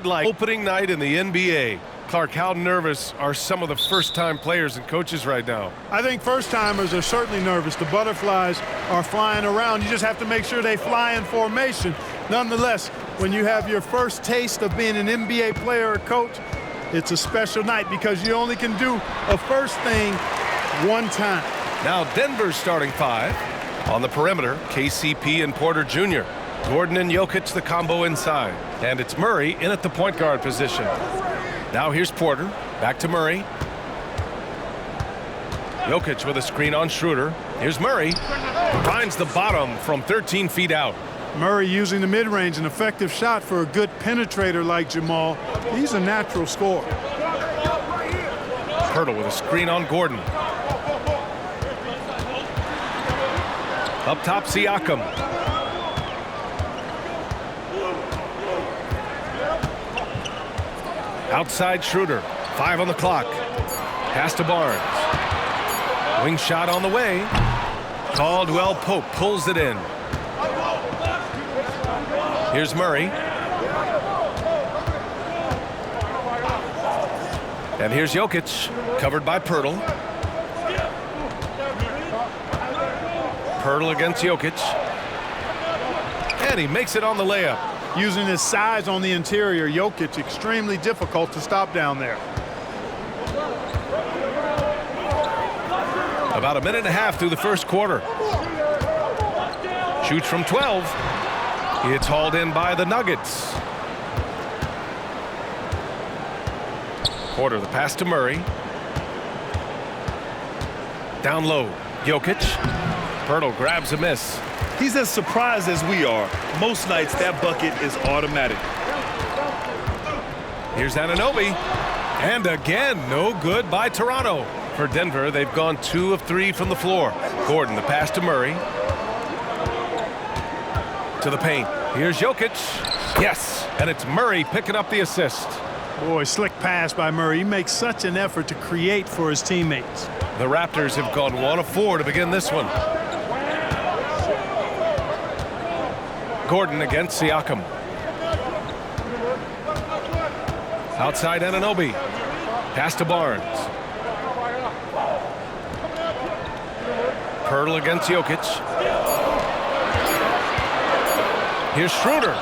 like opening night in the NBA. Clark, how nervous are some of the first-time players and coaches right now? I think first-timers are certainly nervous. The butterflies are flying around. You just have to make sure they fly in formation. Nonetheless, when you have your first taste of being an NBA player or coach, it's a special night because you only can do a first thing one time. Now Denver's starting five. On the perimeter, KCP and Porter Jr. Gordon and Jokic, the combo inside. And it's Murray in at the point guard position. Now here's Porter, back to Murray. Jokic with a screen on Schroeder. Here's Murray, finds the bottom from 13 feet out. Murray using the mid-range, an effective shot for a good penetrator like Jamal. He's a natural scorer. Pirtle with a screen on Gordon. Up top, SIAKAM. Outside Schroeder, 5 on the clock. Pass to Barnes. Wing shot on the way. Caldwell Pope pulls it in. Here's Murray. And here's Jokic, covered by Pirtle. Pirtle against Jokic. And he makes it on the layup. Using his size on the interior, Jokic extremely difficult to stop down there. About a minute and a half through the first quarter. Shoots from 12. It's hauled in by the Nuggets. Porter, the pass to Murray. Down low, Jokic. Pirtle grabs a miss. He's as surprised as we are. Most nights, that bucket is automatic. Here's Anunoby. And again, no good by Toronto. For Denver, they've gone 2 of 3 from the floor. Gordon, the pass to Murray. To the paint. Here's Jokic. Yes, and it's Murray picking up the assist. Boy, slick pass by Murray. He makes such an effort to create for his teammates. The Raptors have gone 1 of 4 to begin this one. Gordon against SIAKAM. Outside Anunoby. Pass to Barnes. Pirtle against Jokic. Here's Schroeder.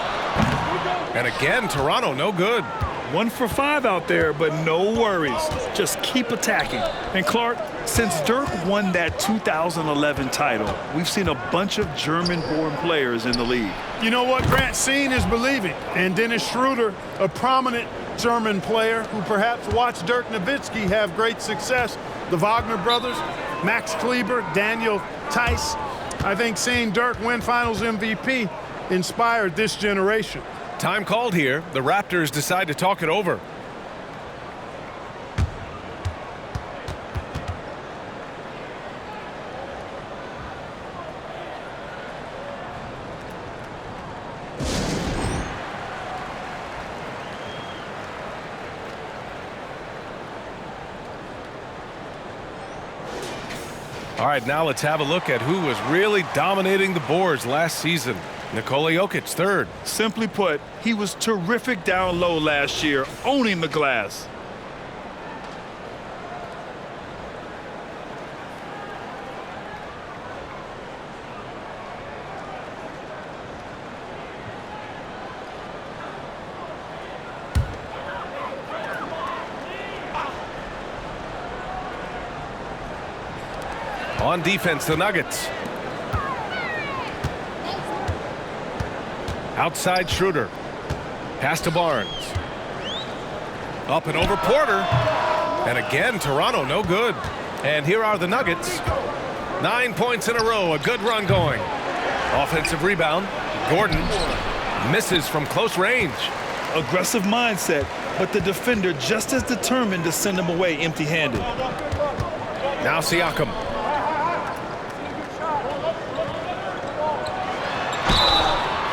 And again, Toronto no good. 1 for 5 out there, but no worries. Just keep attacking. And Clark, since Dirk won that 2011 title, we've seen a bunch of German-born players in the league. You know what, Grant? Seeing is believing. And Dennis Schroeder, a prominent German player who perhaps watched Dirk Nowitzki have great success. The Wagner brothers, Max Kleber, Daniel Tice. I think seeing Dirk win Finals MVP inspired this generation. Time called here. The Raptors decide to talk it over. All right, now let's have a look at who was really dominating the boards last season. Nikola Jokic, third. Simply put, he was terrific down low last year, owning the glass. On defense, the Nuggets. Outside Schroeder. Pass to Barnes. Up and over Porter. And again, Toronto no good. And here are the Nuggets. 9 points in a row, a good run going. Offensive rebound. Gordon misses from close range. Aggressive mindset, but the defender just as determined to send him away empty-handed. Now SIAKAM.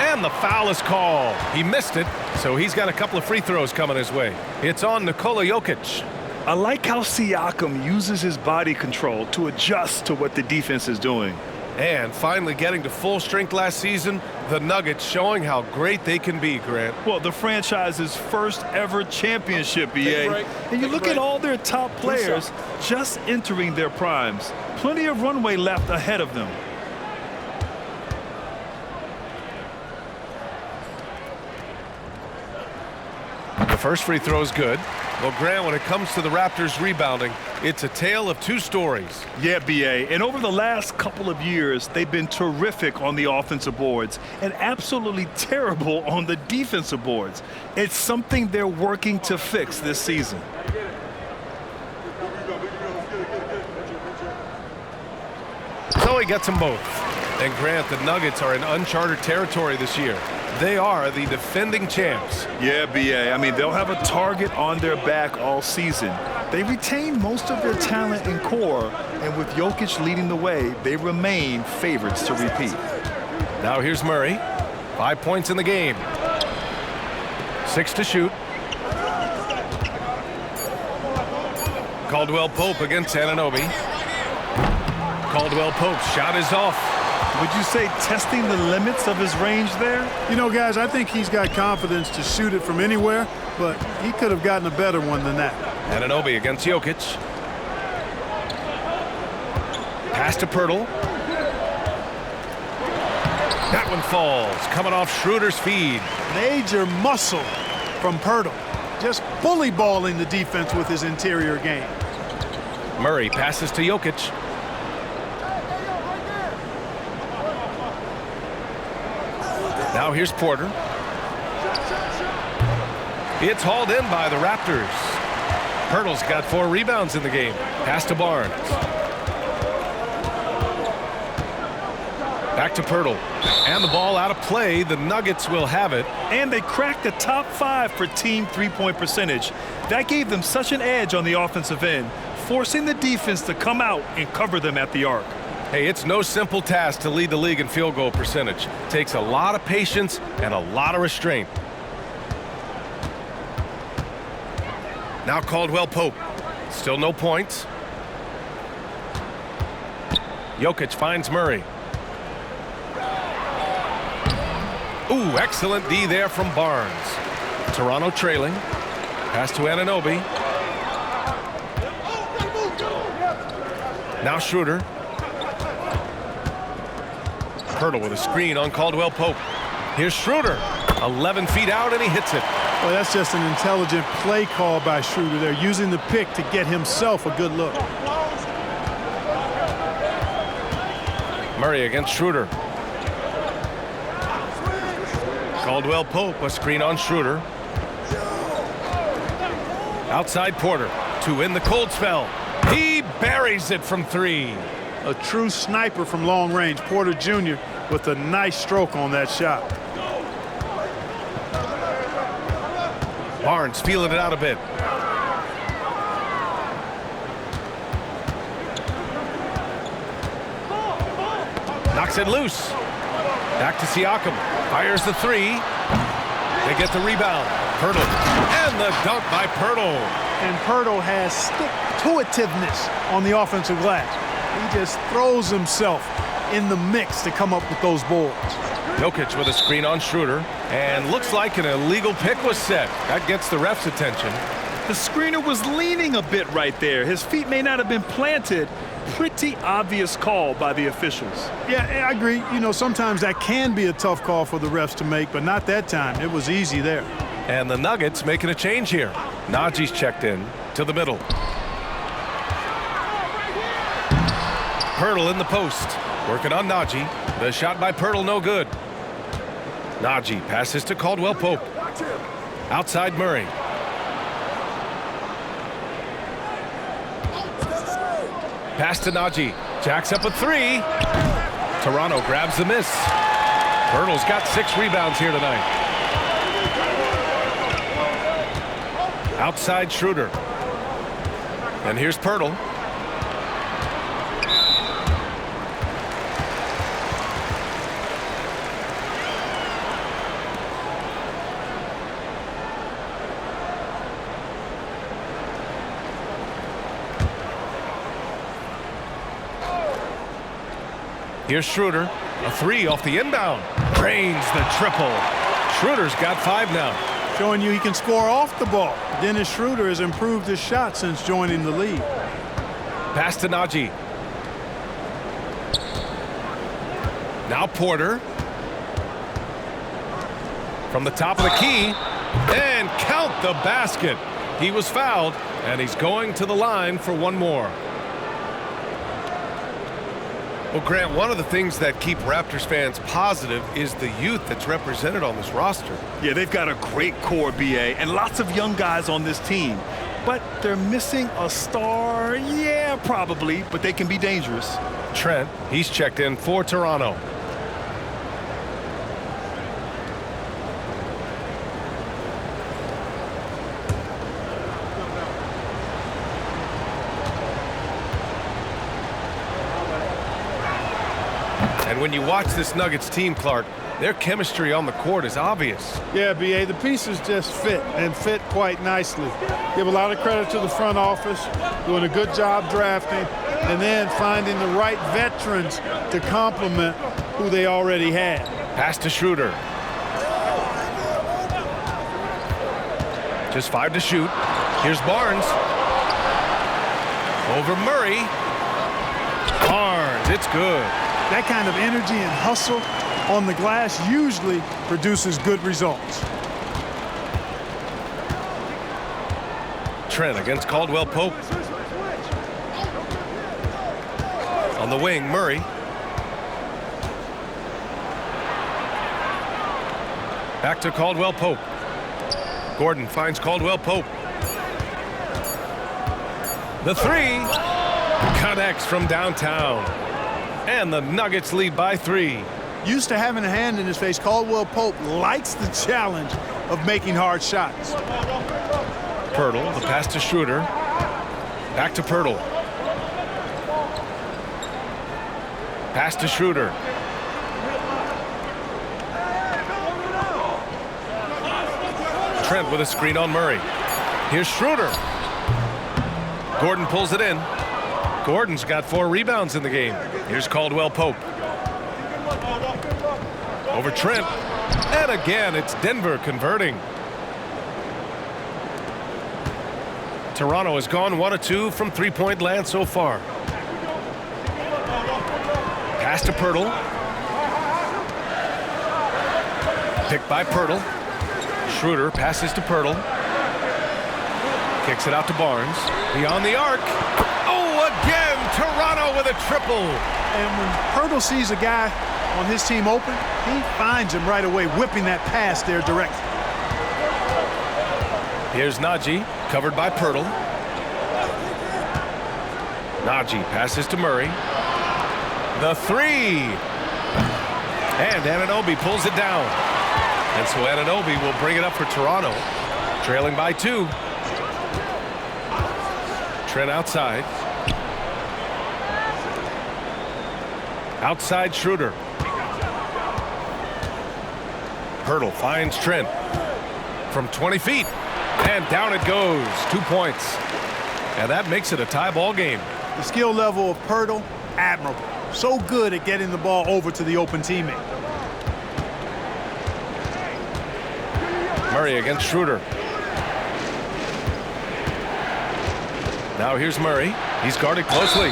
And the foul is called. He missed it, so he's got a couple of free throws coming his way. It's on Nikola Jokic. I like how SIAKAM uses his body control to adjust to what the defense is doing. And finally getting to full strength last season, the Nuggets showing how great they can be, Grant. Well, the franchise's first ever championship, EA. And you look at all their top players just entering their primes. Plenty of runway left ahead of them. The first free throw is good. Well, Grant, when it comes to the Raptors rebounding, it's a tale of two stories. Yeah, BA. And over the last couple of years, they've been terrific on the offensive boards and absolutely terrible on the defensive boards. It's something they're working to fix this season. So he gets them both. And Grant, the Nuggets are in uncharted territory this year. They are the defending champs. Yeah, BA. I mean, they'll have a target on their back all season. They retain most of their talent and core, and with Jokic leading the way, they remain favorites to repeat. Now here's Murray. 5 points in the game. 6 to shoot. Caldwell Pope against Anunoby. Caldwell Pope's shot is off. Would you say testing the limits of his range there? You know, guys, I think he's got confidence to shoot it from anywhere, but he could have gotten a better one than that. Anunoby against Jokic. Pass to Pirtle. That one falls, coming off Schroeder's feed. Major muscle from Pirtle. Just bully balling the defense with his interior game. Murray passes to Jokic. Now here's Porter. It's hauled in by the Raptors. Pirtle's got 4 rebounds in the game. Pass to Barnes. Back to Pirtle. And the ball out of play. The Nuggets will have it. And they cracked the top 5 for team three-point percentage. That gave them such an edge on the offensive end, forcing the defense to come out and cover them at the arc. Hey, it's no simple task to lead the league in field goal percentage. Takes a lot of patience and a lot of restraint. Now Caldwell Pope. Still no points. Jokic finds Murray. Ooh, excellent D there from Barnes. Toronto trailing. Pass to Anunoby. Now Schroeder. Pirtle with a screen on Caldwell Pope. Here's Schroeder. 11 feet out, and he hits it. Well, that's just an intelligent play call by Schroeder. They're using the pick to get himself a good look. Murray against Schroeder. Caldwell Pope, a screen on Schroeder. Outside Porter to win the cold spell. He buries it from 3. A true sniper from long range. Porter Jr. with a nice stroke on that shot. Barnes feeling it out a bit. Knocks it loose. Back to SIAKAM. Fires the 3. They get the rebound. Pirtle. And the dunk by Pirtle. And Pirtle has stick-to-itiveness on the offensive glass. He just throws himself in the mix to come up with those boards. Jokic with a screen on Schroeder. And looks like an illegal pick was set. That gets the ref's attention. The screener was leaning a bit right there. His feet may not have been planted. Pretty obvious call by the officials. Yeah, I agree. You know, sometimes that can be a tough call for the refs to make, but not that time. It was easy there. And the Nuggets making a change here. Najee's checked in to the middle. Pirtle in the post. Working on Najee. The shot by Pirtle no good. Najee passes to Caldwell Pope. Outside Murray. Pass to Najee. Jacks up a 3. Toronto grabs the miss. Pirtle's got 6 rebounds here tonight. Outside Schroeder. And here's Pirtle. Here's Schroeder. A three off the inbound. Drains the triple. Schroeder's got 5 now. Showing you he can score off the ball. Dennis Schroeder has improved his shot since joining the league. Pass to Najee. Now Porter. From the top of the key. And count the basket. He was fouled, and he's going to the line for one more. Well, Grant, one of the things that keep Raptors fans positive is the youth that's represented on this roster. Yeah, they've got a great core, BA, and lots of young guys on this team. But they're missing a star. Yeah, probably, but they can be dangerous. Trent, he's checked in for Toronto. And when you watch this Nuggets team, Clark, their chemistry on the court is obvious. Yeah, BA, the pieces just fit, and fit quite nicely. Give a lot of credit to the front office, doing a good job drafting, and then finding the right veterans to complement who they already had. Pass to Schroeder. Just 5 to shoot. Here's Barnes. Over Murray. Barnes, it's good. That kind of energy and hustle on the glass usually produces good results. Trent against Caldwell Pope. On the wing, Murray. Back to Caldwell Pope. Gordon finds Caldwell Pope. The three connects from downtown. And the Nuggets lead by 3. Used to having a hand in his face, Caldwell Pope likes the challenge of making hard shots. Pirtle, the pass to Schroeder. Back to Pirtle. Pass to Schroeder. Trent with a screen on Murray. Here's Schroeder. Gordon pulls it in. Gordon's got 4 rebounds in the game. Here's Caldwell Pope. Over Trent. And again, it's Denver converting. Toronto has gone 1 of 2 from three-point land so far. Pass to Pirtle. Picked by Pirtle. Schroeder passes to Pirtle. Kicks it out to Barnes. Beyond the arc. Oh, again, Toronto with a triple. And when Pirtle sees a guy on his team open, he finds him right away, whipping that pass there directly. Here's Najee, covered by Pirtle. Najee passes to Murray. The three. And Anunoby pulls it down. And so Anunoby will bring it up for Toronto, trailing by 2. Trent outside. Outside Schroeder. Pirtle finds Trent from 20 feet. And down it goes. 2 points. And that makes it a tie ball game. The skill level of Pirtle, admirable. So good at getting the ball over to the open teammate. Murray against Schroeder. Now here's Murray. He's guarded closely.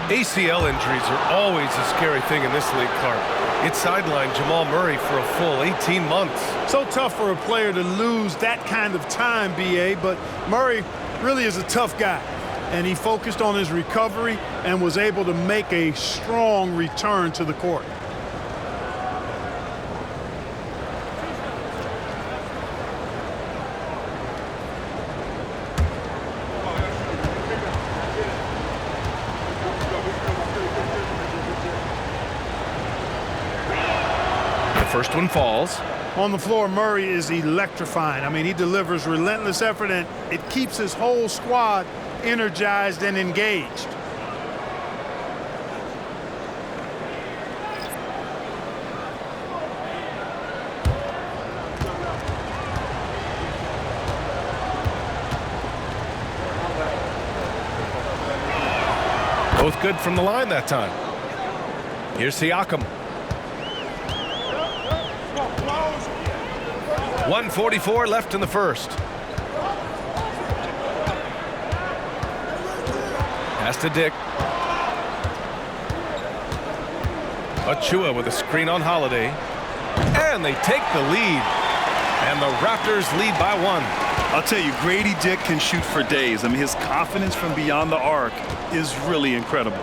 ACL injuries are always a scary thing in this league, Clark. It sidelined Jamal Murray for a full 18 months. So tough for a player to lose that kind of time, BA, but Murray really is a tough guy. And he focused on his recovery and was able to make a strong return to the court. First one falls. On the floor, Murray is electrifying. I mean, he delivers relentless effort, and it keeps his whole squad energized and engaged. Both good from the line that time. Here's Siakam. 1:44 left in the first. Pass to Dick. Achua with a screen on Holiday. And they take the lead. And the Raptors lead by 1. I'll tell you, Grady Dick can shoot for days. I mean, his confidence from beyond the arc is really incredible.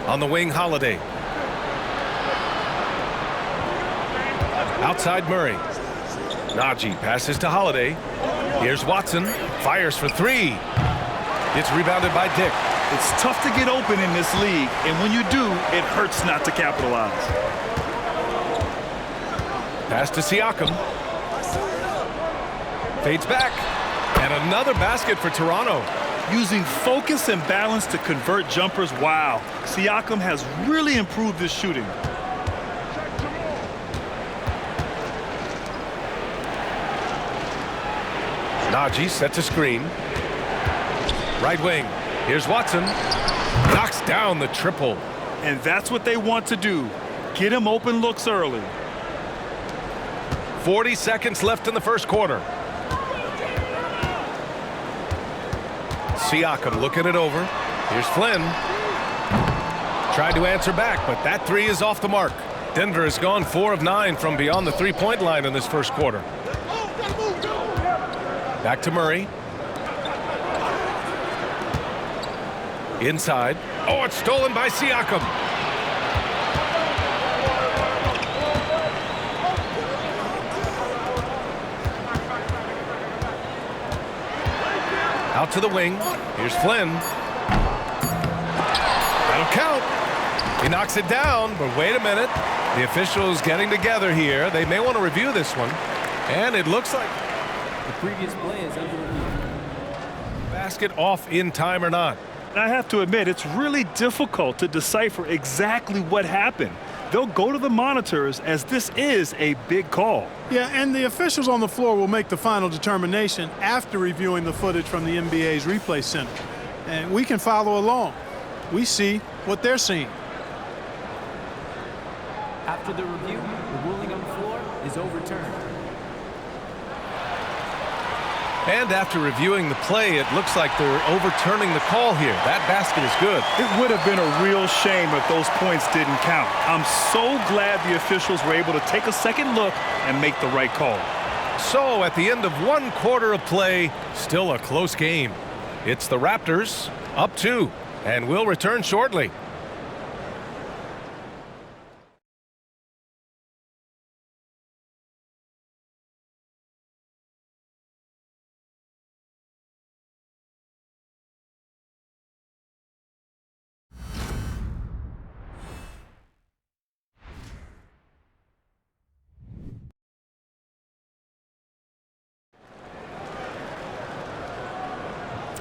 On the wing, Holiday. Outside Murray. Najee passes to Holiday. Here's Watson. Fires for 3. It's rebounded by Dick. It's tough to get open in this league, and when you do, it hurts not to capitalize. Pass to Siakam. Fades back. And another basket for Toronto. Using focus and balance to convert jumpers, wow. Siakam has really improved his shooting. Najee sets a screen. Right wing. Here's Watson. Knocks down the triple. And that's what they want to do. Get him open looks early. 40 seconds left in the first quarter. Siakam looking it over. Here's Flynn. Tried to answer back, but that 3 is off the mark. Denver has gone 4 of 9 from beyond the three-point line in this first quarter. Back to Murray. Inside. Oh, it's stolen by Siakam. Out to the wing. Here's Flynn. That'll count. He knocks it down, but wait a minute. The officials getting together here. They may want to review this one. And it looks like the previous play is under review. Basket off in time or not. I have to admit, it's really difficult to decipher exactly what happened. They'll go to the monitors as this is a big call. Yeah, and the officials on the floor will make the final determination after reviewing the footage from the NBA's replay center. And we can follow along. We see what they're seeing. After the review, the ruling on the floor is overturned. And after reviewing the play, it looks like they're overturning the call here. That basket is good. It would have been a real shame if those points didn't count. I'm so glad the officials were able to take a second look and make the right call. So at the end of 1 quarter of play, still a close game. It's the Raptors up 2, and we'll return shortly.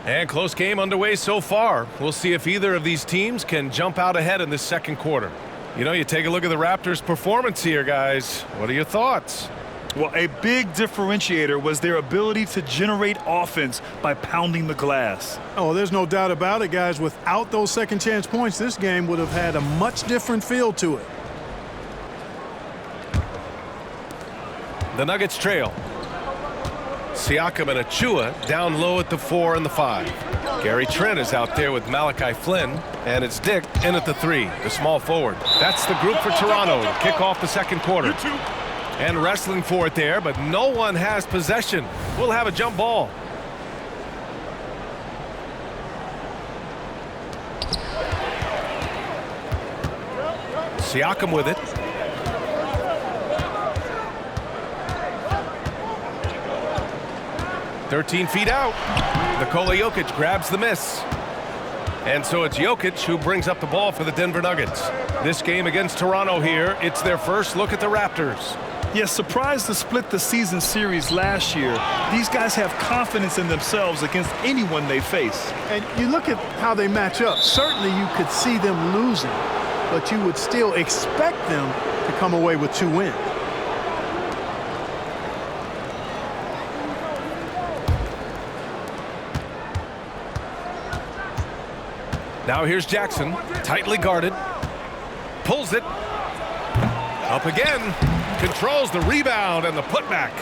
And close game underway so far. We'll see if either of these teams can jump out ahead in this second quarter. You know, you take a look at the Raptors' performance here, guys. What are your thoughts? Well, a big differentiator was their ability to generate offense by pounding the glass. Oh, there's no doubt about it, guys. Without those second chance points, this game would have had a much different feel to it. The Nuggets trail. Siakam and Achua down low at the 4 and the 5. Gary Trent is out there with Malachi Flynn, and it's Dick in at the 3, the small forward. That's the group for Toronto to kick off the second quarter. And wrestling for it there, but no one has possession. We'll have a jump ball. Siakam with it. "13 feet out." Nikola Jokic grabs the miss. And so it's Jokic who brings up the ball for the Denver Nuggets. This game against Toronto here, it's their first look at the Raptors. Yes, surprised to split the season series last year. These guys have confidence in themselves against anyone they face. And you look at how they match up. Certainly you could see them losing, but you would still expect them to come away with 2 wins. Now here's Jackson, tightly guarded. Pulls it. Up again. Controls the rebound and the putback.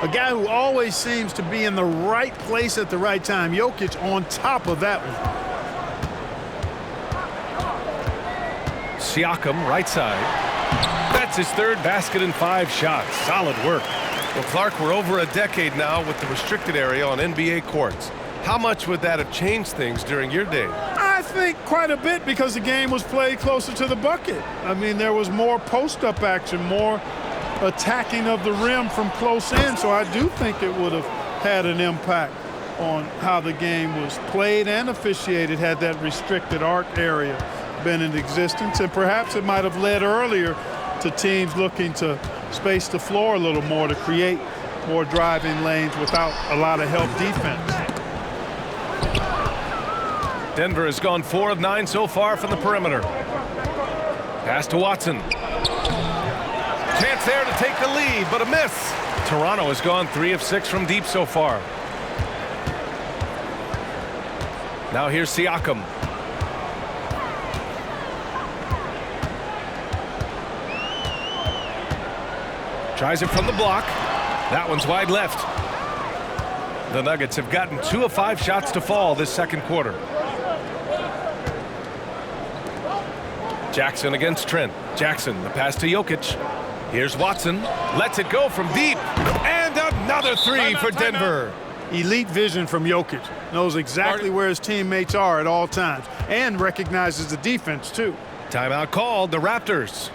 A guy who always seems to be in the right place at the right time. Jokic on top of that one. SIAKAM, right side. That's his third basket in 5 shots. Solid work. Well, Clark, we're over a decade now with the restricted area on NBA courts. How much would that have changed things during your day? I think quite a bit, because the game was played closer to the bucket. I mean, there was more post-up action, more attacking of the rim from close in, so I do think it would have had an impact on how the game was played and officiated had that restricted arc area been in existence, and perhaps it might have led earlier to teams looking to space the floor a little more to create more driving lanes without a lot of help defense. Denver has gone 4 of 9 so far from the perimeter. Pass to Watson. Chance there to take the lead, but a miss. Toronto has gone 3 of 6 from deep so far. Now here's SIAKAM. Tries it from the block. That one's wide left. The Nuggets have gotten 2 of 5 shots to fall this second quarter. Jackson against Trent. Jackson, the pass to Jokic. Here's Watson. Lets it go from deep. And another 3 for Denver. Elite vision from Jokic. Knows exactly where his teammates are at all times and recognizes the defense, too. Timeout called, the Raptors.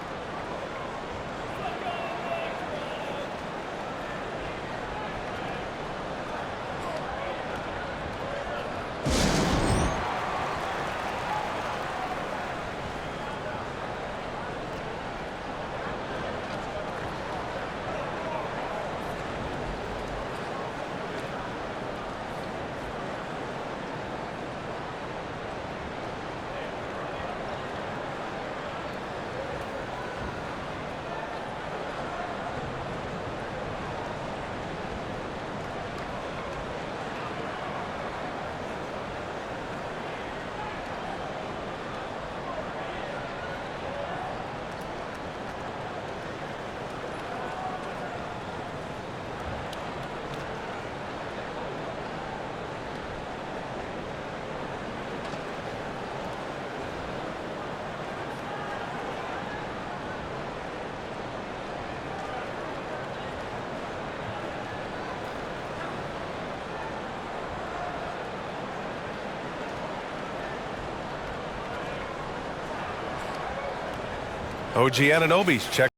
OG Anunoby's check.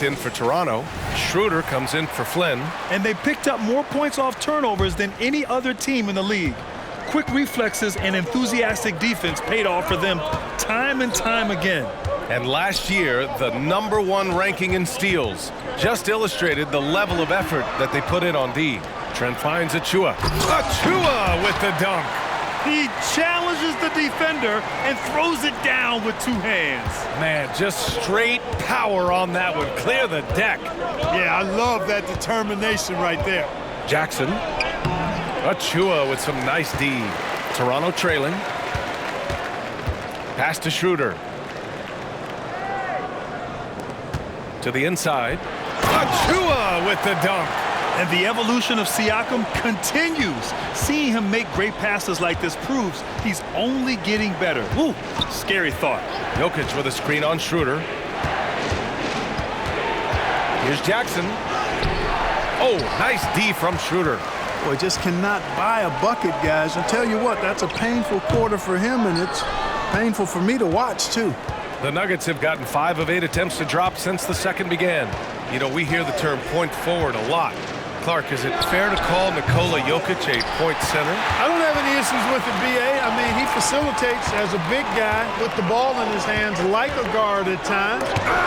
In for Toronto. Schroeder comes in for Flynn. And they picked up more points off turnovers than any other team in the league. Quick reflexes and enthusiastic defense paid off for them time and time again. And last year, the #1 ranking in steals just illustrated the level of effort that they put in on D. Trent finds Achua. Achua with the dunk. He challenges the defender and throws it down with 2 hands. Man, just straight power on that one. Clear the deck. Yeah, I love that determination right there. Jackson. Achua with some nice D. Toronto trailing. Pass to Schroeder. To the inside. Achua with the dunk. And the evolution of SIAKAM continues. Seeing him make great passes like this proves he's only getting better. Ooh, scary thought. Jokic with a screen on Schroeder. Here's Jackson. Oh, nice D from Schroeder. Boy, just cannot buy a bucket, guys. I tell you what, that's a painful quarter for him, and it's painful for me to watch, too. The Nuggets have gotten 5 of 8 attempts to drop since the second began. You know, we hear the term point forward a lot. Clark, is it fair to call Nikola Jokic a point center? I don't have any issues with it, B.A. I mean, he facilitates as a big guy with the ball in his hands like a guard at times.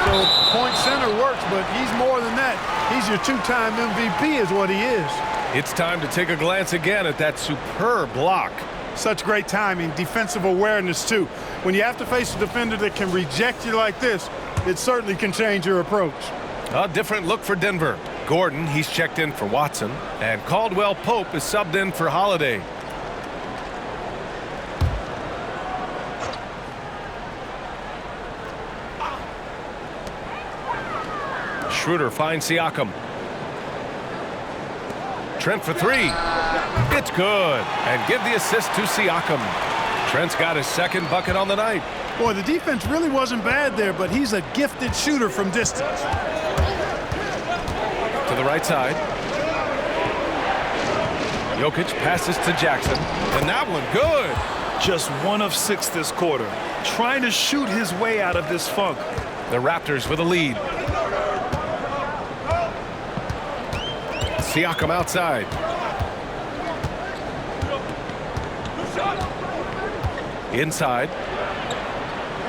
So point center works, but he's more than that. He's your two-time MVP is what he is. It's time to take a glance again at that superb block. Such great timing, defensive awareness too. When you have to face a defender that can reject you like this, it certainly can change your approach. A different look for Denver. Gordon, he's checked in for Watson, and Caldwell Pope is subbed in for Holiday. Schroeder finds Siakam. Trent for three. It's good. And give the assist to Siakam. Trent's got his second bucket on the night. Boy, the defense really wasn't bad there, but he's a gifted shooter from distance. To the right side. Jokic passes to Jackson. And that one good. Just 1 of 6 this quarter. Trying to shoot his way out of this funk. The Raptors with a lead. Siakam outside. Inside.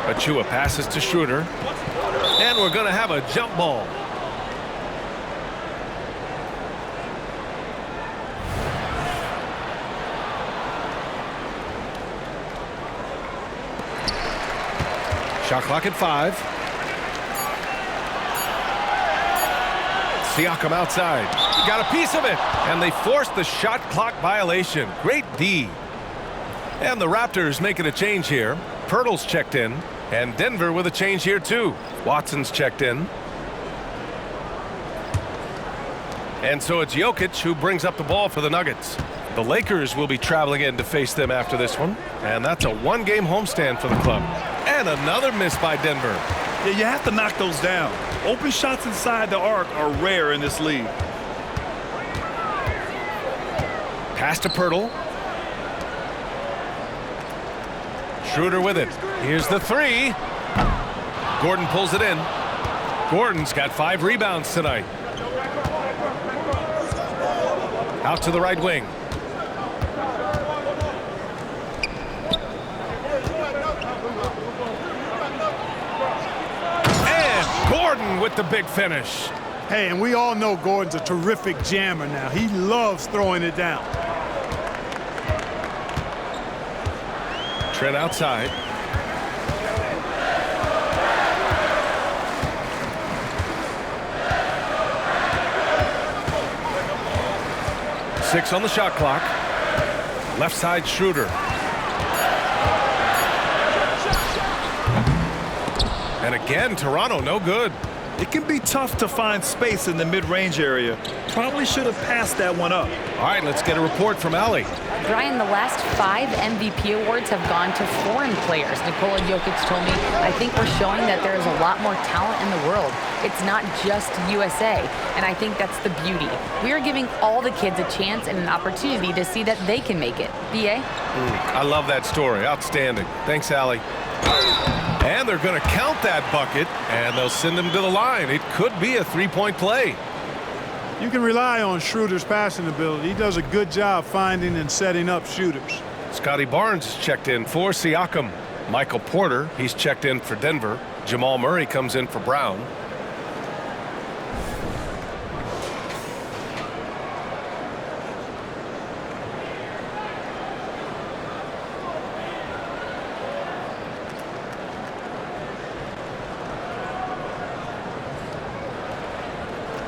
Achua passes to Schroeder. And we're going to have a jump ball. Shot clock at 5. Siakam outside. Got a piece of it. And they forced the shot clock violation. Great D. And the Raptors making a change here. Pirtle's checked in. And Denver with a change here too. Watson's checked in. And so it's Jokic who brings up the ball for the Nuggets. The Lakers will be traveling in to face them after this one. And that's a one-game homestand for the club. And another miss by Denver. Yeah, you have to knock those down. Open shots inside the arc are rare in this league. Pass to Pirtle. Schroeder with it. Here's the three. Gordon pulls it in. Gordon's got 5 rebounds tonight. Out to the right wing. And Gordon with the big finish. Hey, and we all know Gordon's a terrific jammer now. He loves throwing it down. Trent outside. Six on the shot clock. Left side Schroeder. And again, Toronto no good. It can be tough to find space in the mid-range area. Probably should have passed that one up. All right, let's get a report from Allie. Brian, the last 5 MVP awards have gone to foreign players. Nikola Jokic told me, I think we're showing that there is a lot more talent in the world. It's not just USA, and I think that's the beauty. We are giving all the kids a chance and an opportunity to see that they can make it. B.A.? I love that story. Outstanding. Thanks, Allie. And they're going to count that bucket, and they'll send him to the line. It could be a three-point play. You can rely on Schroeder's passing ability. He does a good job finding and setting up shooters. Scotty Barnes is checked in for Siakam. Michael Porter, he's checked in for Denver. Jamal Murray comes in for Brown.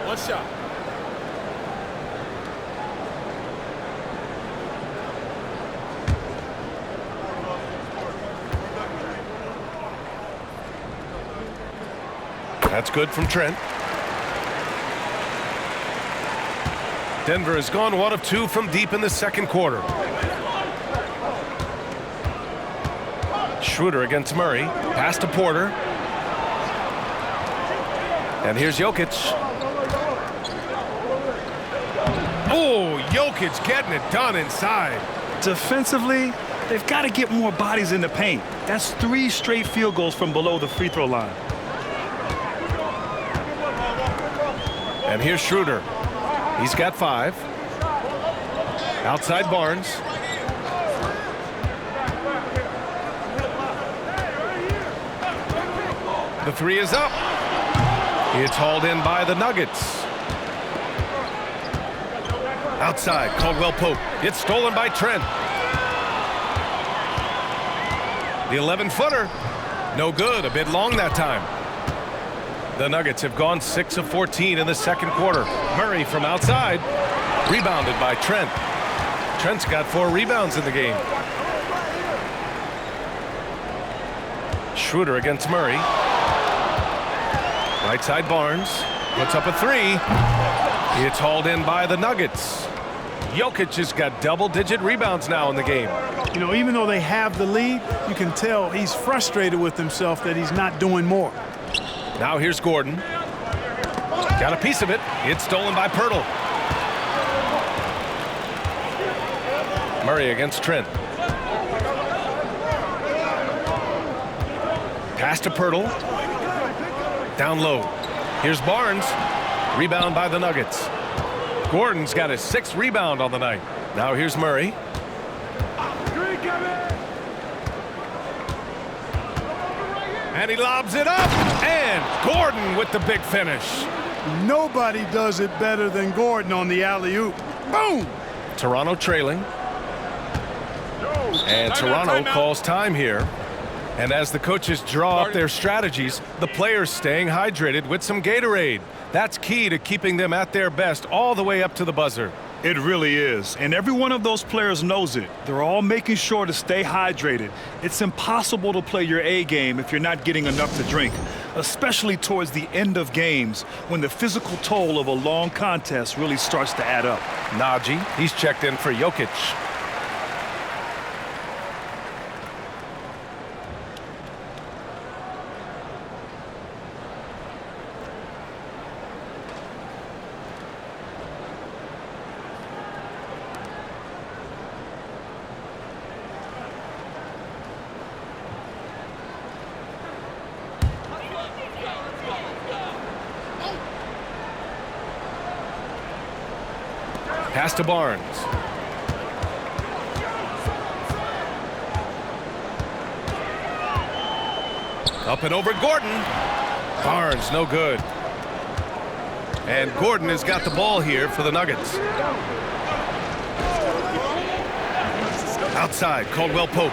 One shot. That's good from Trent. Denver has gone 1 of 2 from deep in the second quarter. Schroeder against Murray. Pass to Porter. And here's Jokic. Oh, Jokic getting it done inside. Defensively, they've got to get more bodies in the paint. That's 3 straight field goals from below the free throw line. And here's Schroeder. He's got 5. Outside Barnes. The three is up. It's hauled in by the Nuggets. Outside, Caldwell Pope. It's stolen by Trent. The 11-footer. No good. A bit long that time. The Nuggets have gone 6 of 14 in the second quarter. Murray from outside. Rebounded by Trent. Trent's got 4 rebounds in the game. Schroeder against Murray. Right side Barnes. Puts up a 3. It's hauled in by the Nuggets. Jokic has got double-digit rebounds now in the game. You know, even though they have the lead, you can tell he's frustrated with himself that he's not doing more. Now here's Gordon. Got a piece of it. It's stolen by Pirtle. Murray against Trent. Pass to Pirtle. Down low. Here's Barnes. Rebound by the Nuggets. Gordon's got his 6th rebound on the night. Now here's Murray. And he lobs it up. And Gordon with the big finish. Nobody does it better than Gordon on the alley-oop. Boom! Toronto trailing. And Toronto calls time here. And as the coaches draw up their strategies, the players staying hydrated with some Gatorade. That's key to keeping them at their best all the way up to the buzzer. It really is. And every one of those players knows it. They're all making sure to stay hydrated. It's impossible to play your A game if you're not getting enough to drink, especially towards the end of games when the physical toll of a long contest really starts to add up. Najee, he's checked in for Jokic. Pass to Barnes. Up and over Gordon. Barnes, no good. And Gordon has got the ball here for the Nuggets. Outside, Caldwell Pope.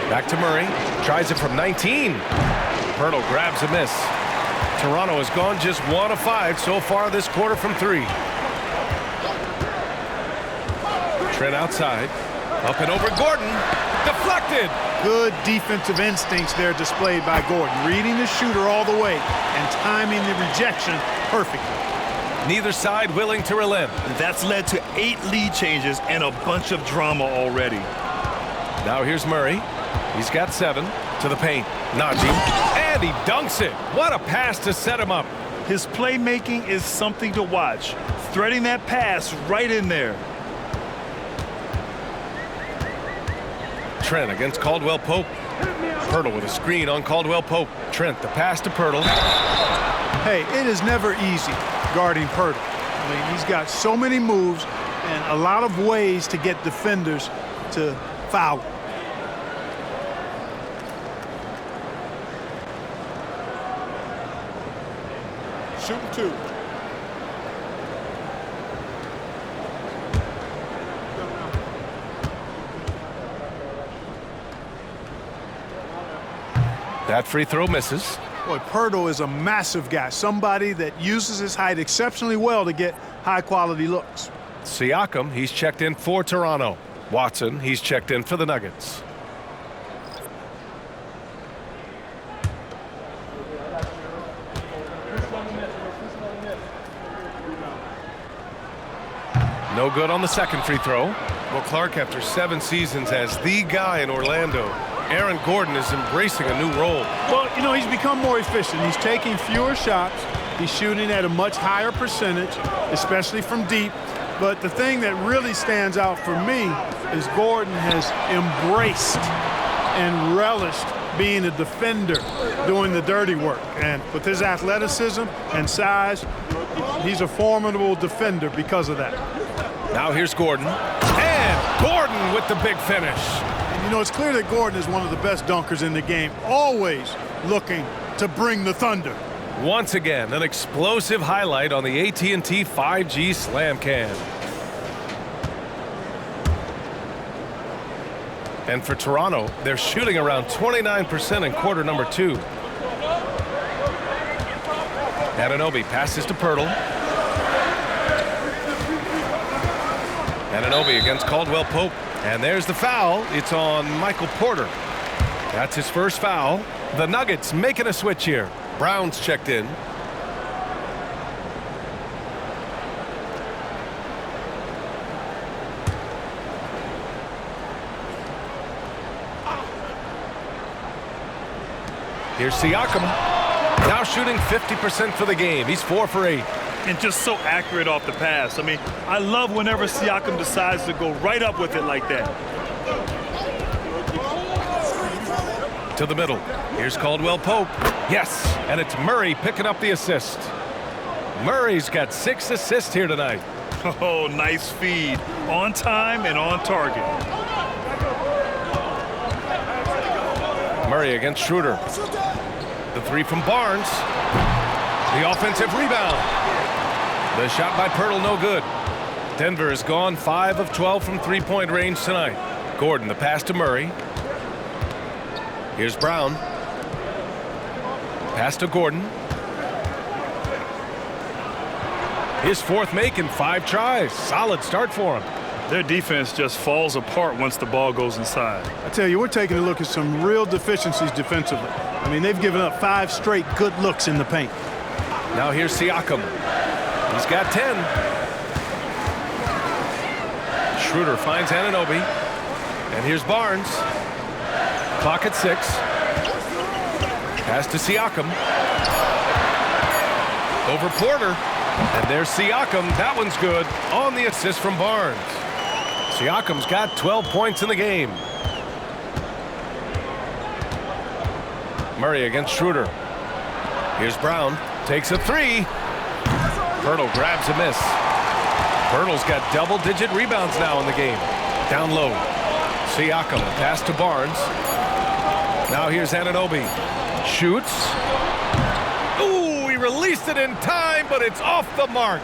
Back to Murray. Tries it from 19. Pirtle grabs a miss. Toronto has gone just 1 of 5 so far this quarter from 3. Trent outside. Up and over Gordon. Deflected. Good defensive instincts there displayed by Gordon. Reading the shooter all the way and timing the rejection perfectly. Neither side willing to relent. That's led to 8 lead changes and a bunch of drama already. Now here's Murray. He's got 7 to the paint. Najee. And he dunks it. What a pass to set him up. His playmaking is something to watch. Threading that pass right in there. Trent against Caldwell Pope. Pirtle with a screen on Caldwell Pope. Trent, the pass to Pirtle. Hey, it is never easy guarding Pirtle. I mean, he's got so many moves and a lot of ways to get defenders to foul. Shooting 2. That free throw misses. Boy, Pirtle is a massive guy, somebody that uses his height exceptionally well to get high-quality looks. SIAKAM, he's checked in for Toronto. Watson, he's checked in for the Nuggets. No good on the second free throw. Well, Clark, after 7 seasons as the guy in Orlando, Aaron Gordon is embracing a new role. Well, you know, he's become more efficient. He's taking fewer shots. He's shooting at a much higher percentage, especially from deep. But the thing that really stands out for me is Gordon has embraced and relished being a defender, doing the dirty work. And with his athleticism and size, he's a formidable defender because of that. Now here's Gordon. And Gordon with the big finish. You know, it's clear that Gordon is one of the best dunkers in the game, always looking to bring the thunder. Once again, an explosive highlight on the AT&T 5G Slam Cam. And for Toronto, they're shooting around 29% in quarter number 2. Anunoby passes to Pirtle. Anunoby against Caldwell Pope. And there's the foul. It's on Michael Porter. That's his first foul. The Nuggets making a switch here. Brown's checked in. Here's Siakam. Now shooting 50% for the game. He's 4 for 8. And just so accurate off the pass. I mean, I love whenever Siakam decides to go right up with it like that. To the middle. Here's Caldwell Pope. Yes, and it's Murray picking up the assist. Murray's got 6 assists here tonight. Oh, nice feed. On time and on target. Murray against Schroeder. The 3 from Barnes. The offensive rebound. The shot by Pirtle, no good. Denver has gone 5 of 12 from three-point range tonight. Gordon, the pass to Murray. Here's Brown. Pass to Gordon. His 4th make in 5 tries. Solid start for him. Their defense just falls apart once the ball goes inside. I tell you, we're taking a look at some real deficiencies defensively. I mean, they've given up 5 straight good looks in the paint. Now here's Siakam. He's got 10. Schroeder finds Anunoby. And here's Barnes. Clock at 6. Pass to Siakam. Over Porter. And there's Siakam. That one's good on the assist from Barnes. Siakam's got 12 points in the game. Murray against Schroeder. Here's Brown. Takes a 3. Pirtle grabs a miss. Pirtle's got double-digit rebounds now in the game. Down low. Siakam, pass to Barnes. Now here's Anunoby. Shoots. Ooh, he released it in time, but it's off the mark.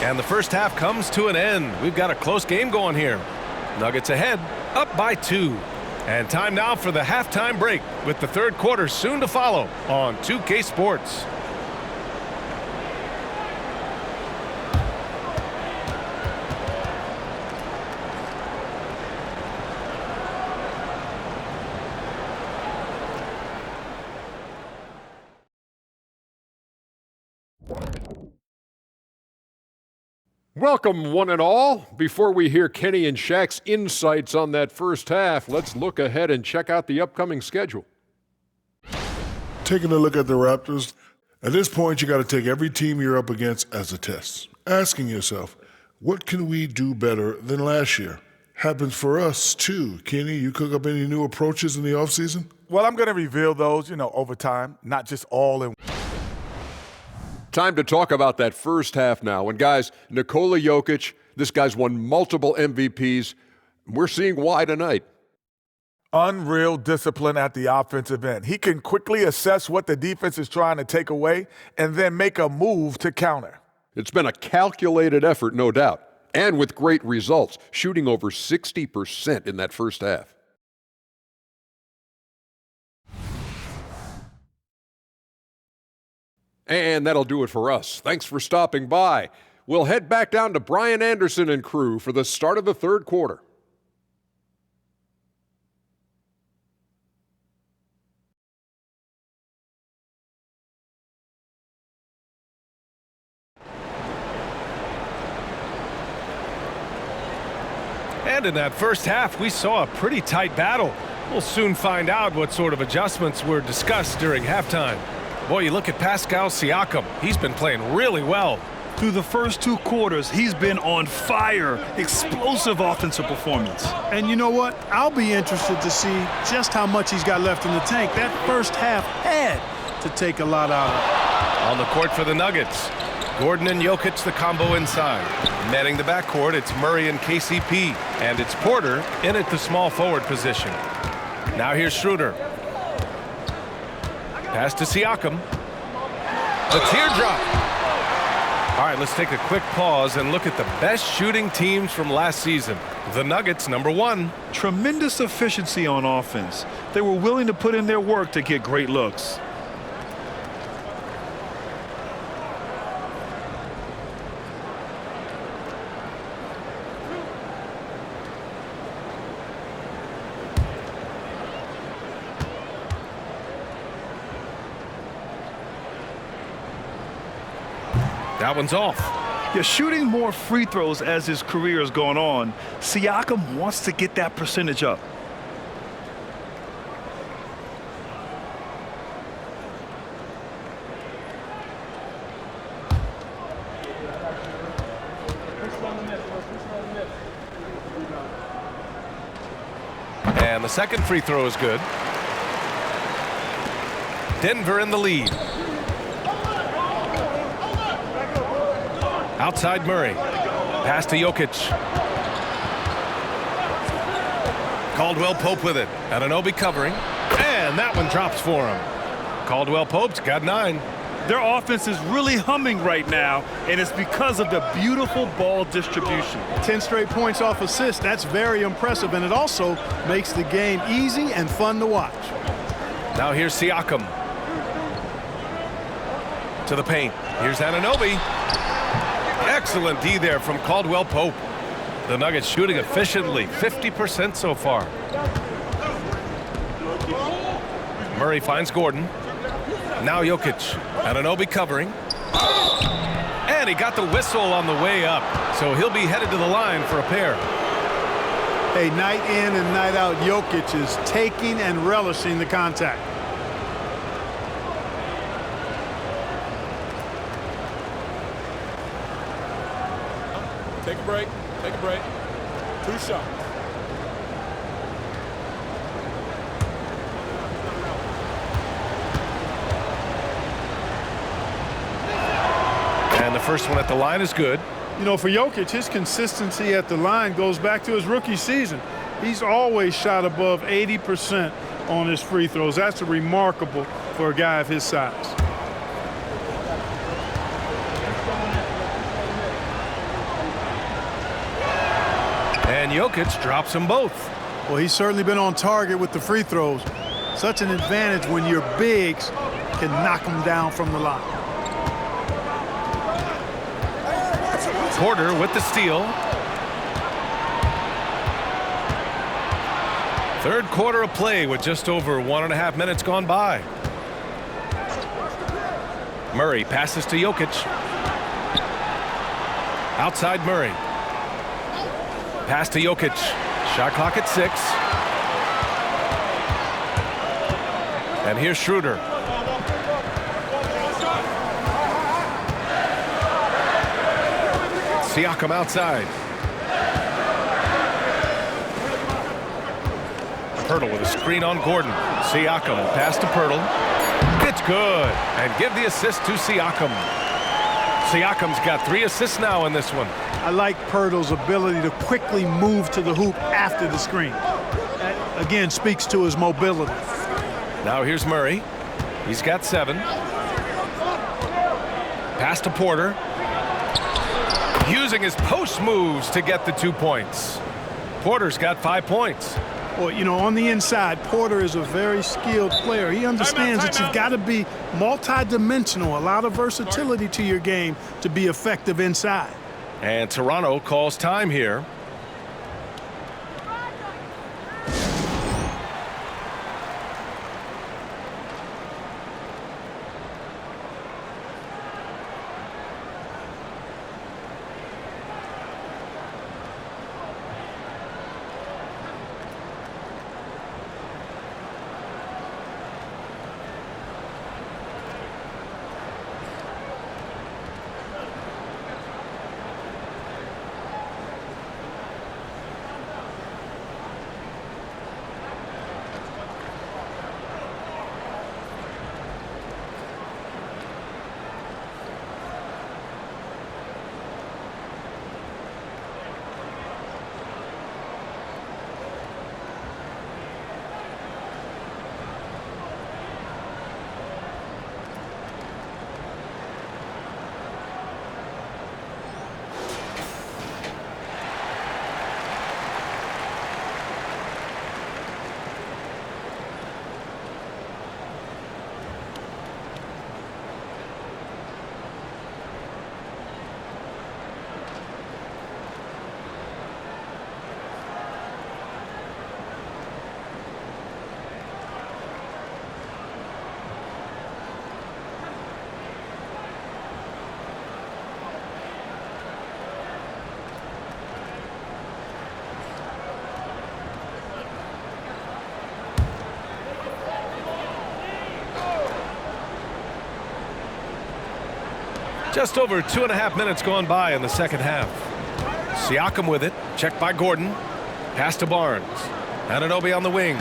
And the first half comes to an end. We've got a close game going here. Nuggets ahead, up by 2. And time now for the halftime break, with the third quarter soon to follow on 2K Sports. Welcome, one and all. Before we hear Kenny and Shaq's insights on that first half, let's look ahead and check out the upcoming schedule. Taking a look at the Raptors, at this point, you got to take every team you're up against as a test. Asking yourself, what can we do better than last year? Happens for us, too. Kenny, you cook up any new approaches in the offseason? Well, I'm going to reveal those, over time, not just all in. Time to talk about that first half now. And guys, Nikola Jokic, this guy's won multiple MVPs. We're seeing why tonight. Unreal discipline at the offensive end. He can quickly assess what the defense is trying to take away and then make a move to counter. It's been a calculated effort, no doubt, and with great results, shooting over 60% in that first half. And that'll do it for us. Thanks for stopping by. We'll head back down to Brian Anderson and crew for the start of the third quarter. And in that first half, we saw a pretty tight battle. We'll soon find out what sort of adjustments were discussed during halftime. Boy, you look at Pascal Siakam. He's been playing really well. Through the first 2 quarters, he's been on fire. Explosive offensive performance. And you know what? I'll be interested to see just how much he's got left in the tank. That first half had to take a lot out of it. On the court for the Nuggets, Gordon and Jokic, the combo inside. Netting the backcourt, it's Murray and KCP. And it's Porter in at the small forward position. Now here's Schroeder. Pass to Siakam. The teardrop. All right, let's take a quick pause and look at the best shooting teams from last season. The Nuggets, number 1. Tremendous efficiency on offense. They were willing to put in their work to get great looks. That one's off. Yeah, shooting more free throws as his career has gone on. Siakam wants to get that percentage up. And the second free throw is good. Denver in the lead. Outside Murray. Pass to Jokic. Caldwell Pope with it. Anunoby covering. And that one drops for him. Caldwell Pope's got 9. Their offense is really humming right now, and it's because of the beautiful ball distribution. 10 straight points off assists. That's very impressive, and it also makes the game easy and fun to watch. Now here's Siakam. To the paint. Here's Anunoby. Excellent D there from Caldwell Pope. The Nuggets shooting efficiently, 50% so far. Murray finds Gordon. Now Jokic. Anunoby covering. And he got the whistle on the way up, so he'll be headed to the line for a pair. Hey, night in and night out, Jokic is taking and relishing the contact. Take a break. Take a break. 2 shots. And the first one at the line is good. You know, for Jokic, his consistency at the line goes back to his rookie season. He's always shot above 80% on his free throws. That's remarkable for a guy of his size. And Jokic drops them both. Well, he's certainly been on target with the free throws. Such an advantage when your bigs can knock them down from the line. Porter with the steal. Third quarter of play with just over 1.5 minutes gone by. Murray passes to Jokic. Outside Murray. Pass to Jokic. Shot clock at 6. And here's Schroeder. Siakam outside. Pirtle with a screen on Gordon. Siakam pass to Pirtle. It's good. And give the assist to Siakam. Siakam's got 3 assists now in this one. I like Pirtle's ability to quickly move to the hoop after the screen. That, again, speaks to his mobility. Now here's Murray. He's got 7. Pass to Porter. Using his post moves to get the 2 points. Porter's got 5 points. Well, you know, on the inside, Porter is a very skilled player. He understands that you've got to be multi-dimensional, a lot of versatility to your game to be effective inside. And Toronto calls time here. Just over 2.5 minutes gone by in the second half. Siakam with it. Checked by Gordon. Pass to Barnes. Anunoby on the wing.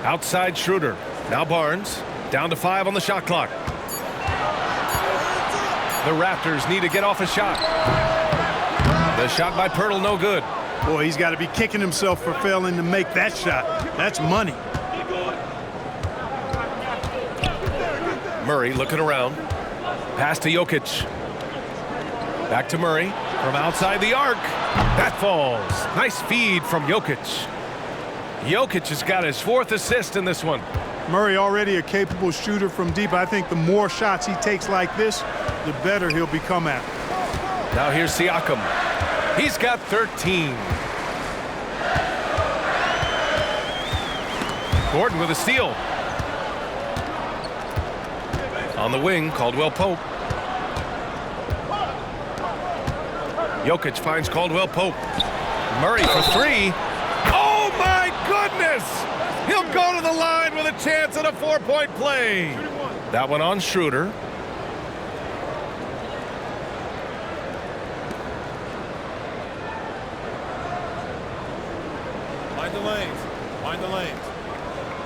Outside Schroeder. Now Barnes. Down to 5 on the shot clock. The Raptors need to get off a shot. The shot by Pirtle, no good. Boy, he's got to be kicking himself for failing to make that shot. That's money. Murray looking around. Pass to Jokic. Back to Murray from outside the arc. That falls. Nice feed from Jokic. Jokic has got his 4th assist in this one. Murray already a capable shooter from deep. I think the more shots he takes like this, the better he'll become at it. Now here's Siakam. He's got 13. Gordon with a steal. On the wing, Caldwell Pope. Jokic finds Caldwell Pope. Murray for 3. Oh my goodness! He'll go to the line with a chance at a 4-point play. That one on Schroeder. Mind the lanes. Mind the lanes.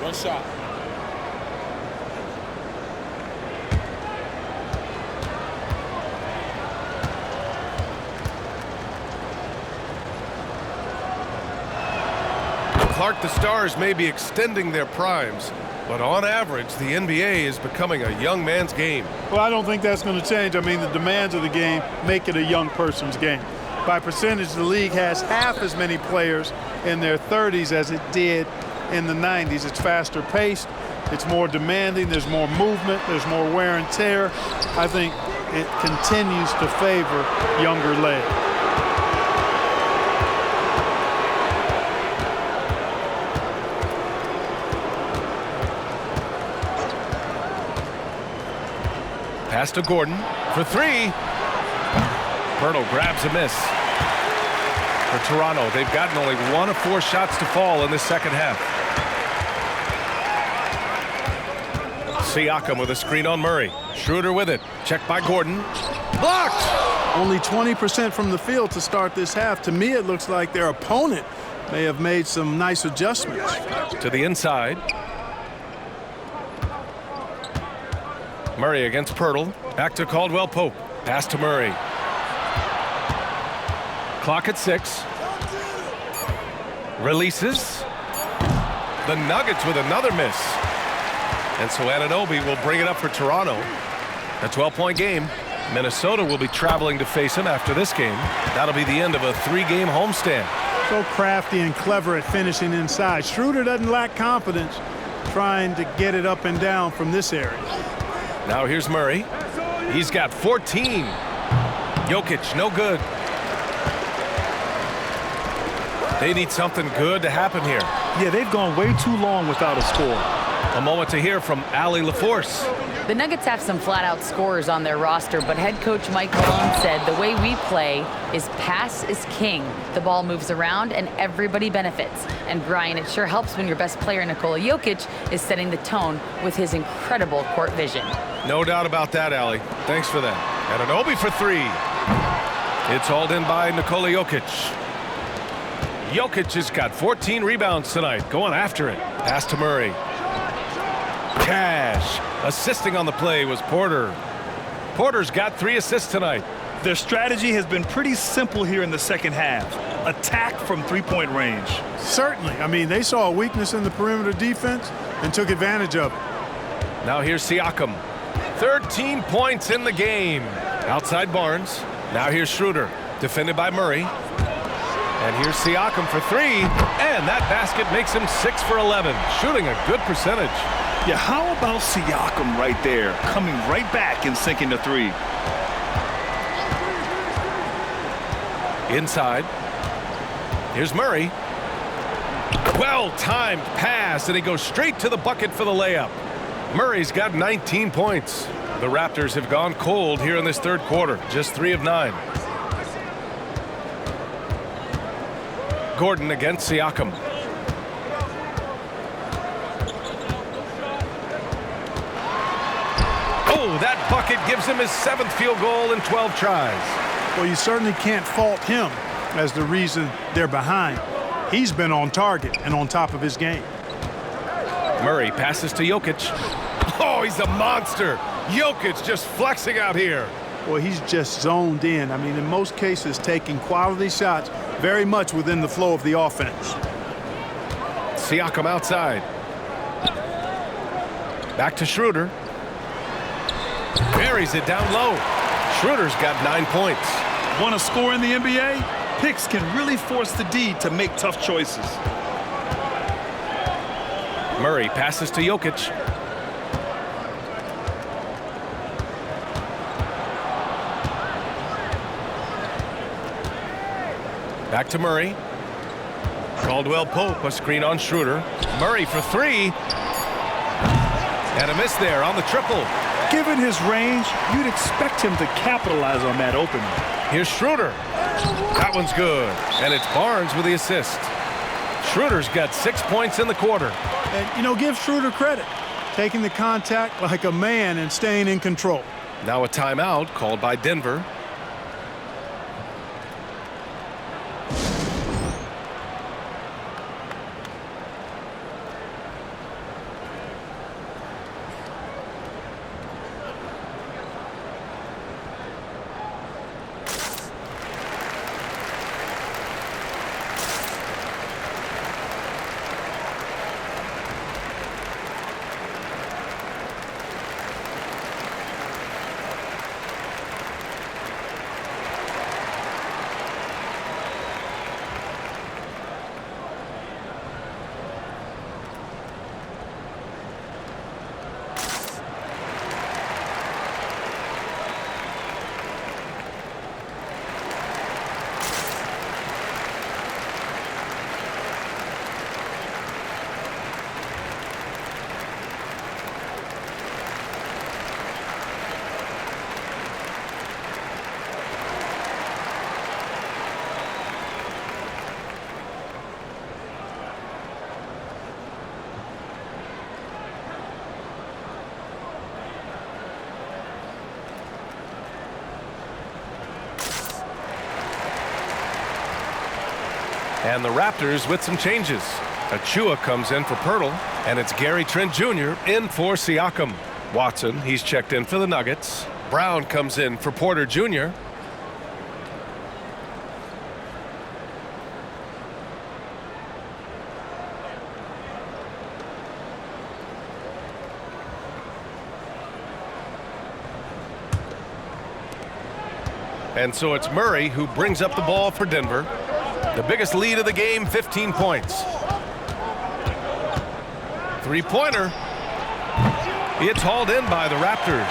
One shot. Clark, the Stars may be extending their primes, but on average, the NBA is becoming a young man's game. Well, I don't think that's going to change. I mean, the demands of the game make it a young person's game. By percentage, the league has half as many players in their 30s as it did in the 90s. It's faster paced. It's more demanding. There's more movement. There's more wear and tear. I think it continues to favor younger legs. Pass to Gordon for 3. Pirtle grabs a miss. For Toronto, they've gotten only 1 of 4 shots to fall in this second half. Siakam with a screen on Murray. Schroeder with it. Checked by Gordon. Blocked! Only 20% from the field to start this half. To me, it looks like their opponent may have made some nice adjustments. To the inside. Murray against Pirtle. Back to Caldwell Pope. Pass to Murray. Clock at 6. Releases. The Nuggets with another miss. And so Anunoby will bring it up for Toronto. A 12-point game. Minnesota will be traveling to face him after this game. That'll be the end of a 3-game homestand. So crafty and clever at finishing inside. Schroeder doesn't lack confidence trying to get it up and down from this area. Now here's Murray. He's got 14. Jokic, no good. They need something good to happen here. Yeah, they've gone way too long without a score. A moment to hear from Allie LaForce. The Nuggets have some flat-out scorers on their roster, but head coach Mike Malone said the way we play is pass is king. The ball moves around and everybody benefits. And Brian, it sure helps when your best player, Nikola Jokic, is setting the tone with his incredible court vision. No doubt about that, Allie. Thanks for that. Anunoby for 3. It's hauled in by Nikola Jokic. Jokic has got 14 rebounds tonight, going after it. Pass to Murray. Cash. Assisting on the play was Porter. Porter's got 3 assists tonight. Their strategy has been pretty simple here in the second half. Attack from 3-point range. Certainly. I mean, they saw a weakness in the perimeter defense and took advantage of it. Now here's Siakam. 13 points in the game. Outside Barnes. Now here's Schroeder. Defended by Murray. And here's Siakam for 3. And that basket makes him 6 for 11. Shooting a good percentage. Yeah, how about Siakam right there, coming right back and sinking the 3? Inside. Here's Murray. Well-timed pass, and he goes straight to the bucket for the layup. Murray's got 19 points. The Raptors have gone cold here in this third quarter, just 3 of 9. Gordon against Siakam. Oh, that bucket gives him his 7th field goal in 12 tries. Well, you certainly can't fault him as the reason they're behind. He's been on target and on top of his game. Murray passes to Jokic. Oh, he's a monster. Jokic just flexing out here. Well, he's just zoned in. I mean, in most cases, taking quality shots very much within the flow of the offense. SIAKAM outside. Back to Schroeder. Buries it down low. Schroeder's got 9 points. Want to score in the NBA? Picks can really force the D to make tough choices. Murray passes to Jokic. Back to Murray. Caldwell Pope, a screen on Schroeder. Murray for 3. And a miss there on the triple. Given his range, you'd expect him to capitalize on that opening. Here's Schroeder. That one's good. And it's Barnes with the assist. Schroeder's got 6 points in the quarter. And, you know, give Schroeder credit. Taking the contact like a man and staying in control. Now a timeout called by Denver. And the Raptors with some changes. Achua comes in for Pirtle, and it's Gary Trent Jr. in for SIAKAM. Watson, he's checked in for the Nuggets. Brown comes in for Porter Jr. And so it's Murray who brings up the ball for Denver. The biggest lead of the game, 15 points. Three-pointer. It's hauled in by the Raptors.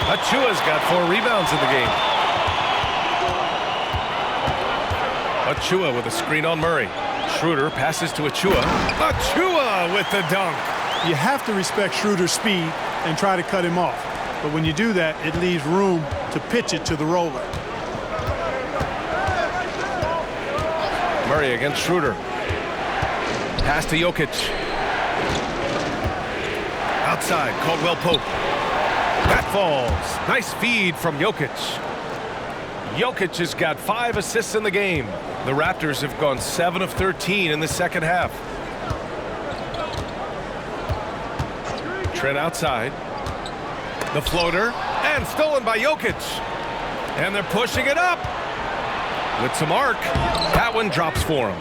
Achua's got 4 rebounds in the game. Achua with a screen on Murray. Schroeder passes to Achua. Achua with the dunk. You have to respect Schroeder's speed and try to cut him off. But when you do that, it leaves room to pitch it to the roller. Murray against Schroeder. Pass to Jokic. Outside, Caldwell Pope. That falls. Nice feed from Jokic. Jokic has got 5 assists in the game. The Raptors have gone 7 of 13 in the second half. Trent outside. The floater. And stolen by Jokic. And they're pushing it up. With some arc. That one drops for him.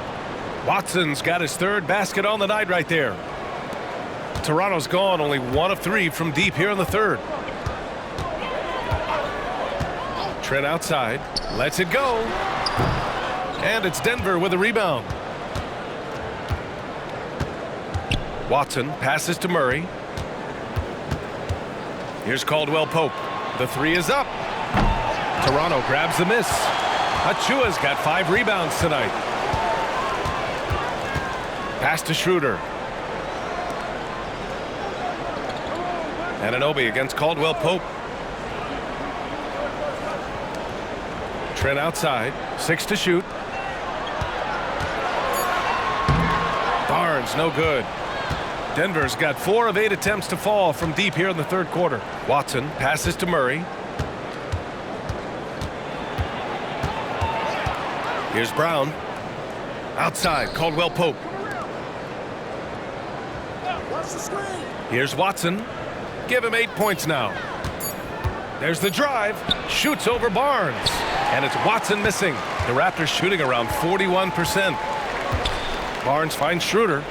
Watson's got his 3rd basket on the night right there. Toronto's gone only 1 of 3 from deep here in the 3rd. Trent outside. Lets it go. And it's Denver with a rebound. Watson passes to Murray. Here's Caldwell Pope. The 3 is up. Toronto grabs the miss. Achua's got 5 rebounds tonight. Pass to Schroeder. Anunoby against Caldwell Pope. Trent outside. 6 to shoot. Barnes no good. Denver's got 4 of 8 attempts to fall from deep here in the third quarter. Watson passes to Murray. Here's Brown. Outside, Caldwell Pope. Here's Watson. Give him 8 points now. There's the drive. Shoots over Barnes. And it's Watson missing. The Raptors shooting around 41%. Barnes finds Schroeder.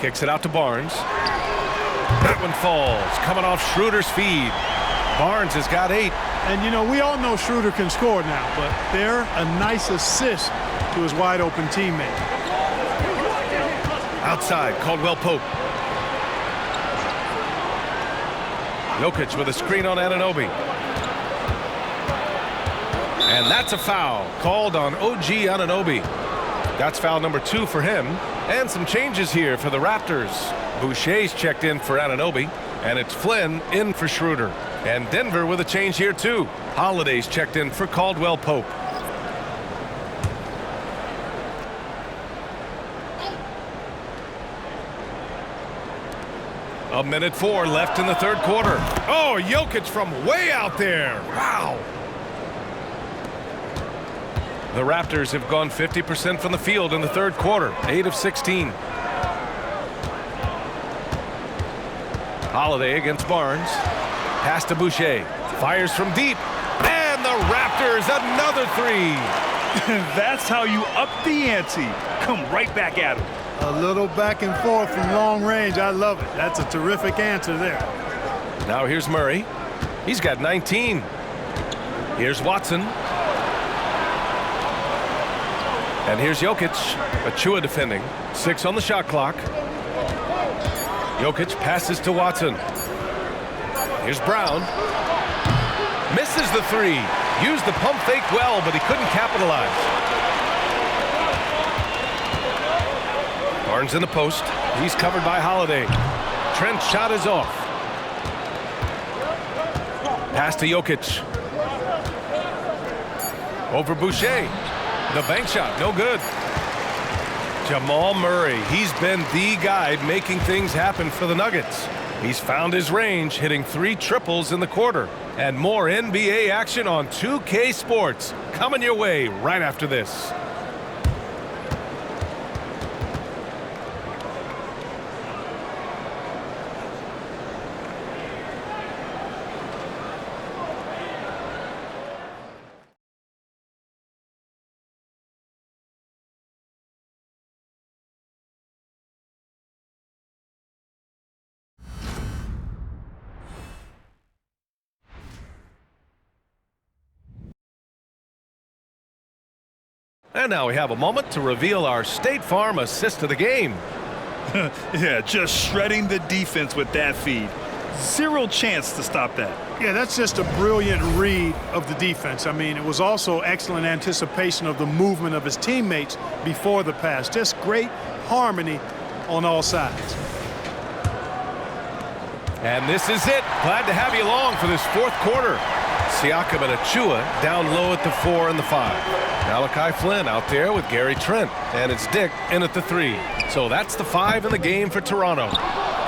Kicks it out to Barnes. That one falls. Coming off Schroeder's feed. Barnes has got 8. And, you know, we all know Schroeder can score now, but they're a nice assist to his wide-open teammate. Outside, Caldwell Pope. Jokic with a screen on Anunoby. And that's a foul called on OG Anunoby. That's foul number 2 for him. And some changes here for the Raptors. Boucher's checked in for Anunoby, and it's Flynn in for Schroeder. And Denver with a change here too. Holiday's checked in for Caldwell Pope. A minute 4 left in the third quarter. Oh, Jokic from way out there. Wow. The Raptors have gone 50% from the field in the third quarter. 8 of 16. Holiday against Barnes. Pass to Boucher. Fires from deep. And the Raptors another 3. That's how you up the ante. Come right back at him. A little back and forth from long range. I love it. That's a terrific answer there. Now here's Murray. He's got 19. Here's Watson. And here's Jokic. Achua defending. 6 on the shot clock. Jokic passes to Watson. Here's Brown. Misses the 3. Used the pump fake well, but he couldn't capitalize. Barnes in the post. He's covered by Holiday. Trent's shot is off. Pass to Jokic. Over Boucher. The bank shot, no good. Jamal Murray, he's been the guy making things happen for the Nuggets. He's found his range, hitting 3 triples in the quarter. And more NBA action on 2K Sports coming your way right after this. And now we have a moment to reveal our State Farm assist of the game. Yeah, just shredding the defense with that feed. 0 chance to stop that. Yeah, that's just a brilliant read of the defense. I mean, it was also excellent anticipation of the movement of his teammates before the pass. Just great harmony on all sides. And this is it. Glad to have you along for this fourth quarter. SIAKAM and Achua down low at the 4 and the 5. Malachi Flynn out there with Gary Trent. And it's Dick in at the 3. So that's the 5 in the game for Toronto.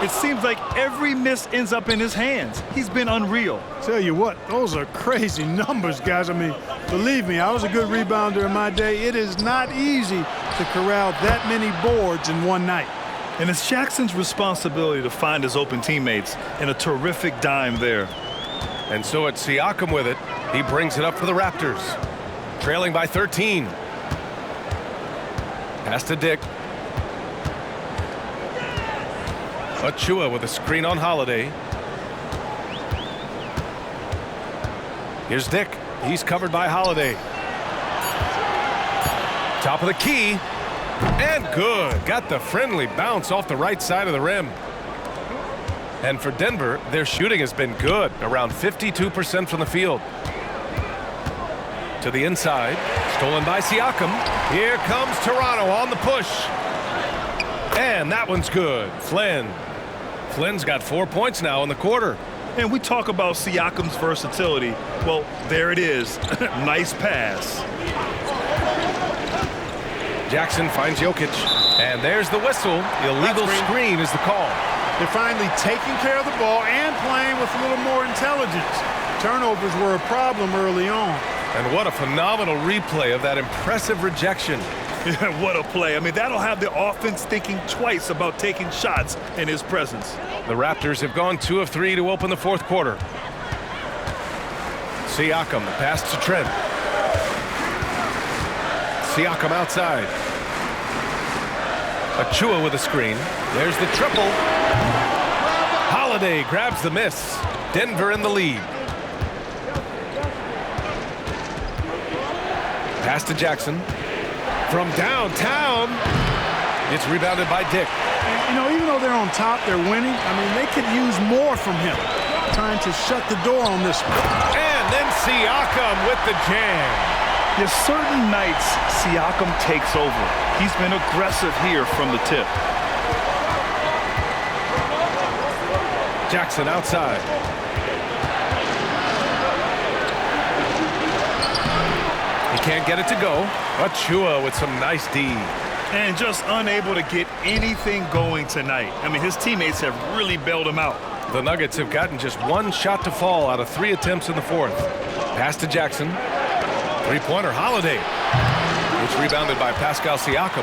It seems like every miss ends up in his hands. He's been unreal. Tell you what, those are crazy numbers, guys. I mean, believe me, I was a good rebounder in my day. It is not easy to corral that many boards in one night. And it's Jackson's responsibility to find his open teammates, and a terrific dime there. And so it's SIAKAM with it. He brings it up for the Raptors. Trailing by 13. Pass to Dick. Achua with a screen on Holiday. Here's Dick. He's covered by Holiday. Top of the key. And good. Got the friendly bounce off the right side of the rim. And for Denver, their shooting has been good. Around 52% from the field. To the inside. Stolen by SIAKAM. Here comes Toronto on the push. And that one's good. Flynn's got 4 points now in the quarter. And we talk about SIAKAM's versatility. Well, there it is. Nice pass. Jackson finds Jokic. And there's the whistle. Illegal screen is the call. They're finally taking care of the ball and playing with a little more intelligence. Turnovers were a problem early on. And what a phenomenal replay of that impressive rejection. What a play. I mean, that'll have the offense thinking twice about taking shots in his presence. The Raptors have gone 2 of 3 to open the fourth quarter. SIAKAM, the pass to Trent. SIAKAM outside. Achua with a screen. There's the triple. Holiday grabs the miss. Denver in the lead. Pass to Jackson. From downtown. It's rebounded by Dick. You know, even though they're on top, they're winning. I mean, they could use more from him. Trying to shut the door on this one. And then SIAKAM with the jam. There's certain nights SIAKAM takes over. He's been aggressive here from the tip. Jackson outside. He can't get it to go. Achua with some nice D. And just unable to get anything going tonight. I mean, his teammates have really bailed him out. The Nuggets have gotten just one shot to fall out of 3 attempts in the fourth. Pass to Jackson. Three-pointer, Holiday. It's rebounded by Pascal SIAKAM.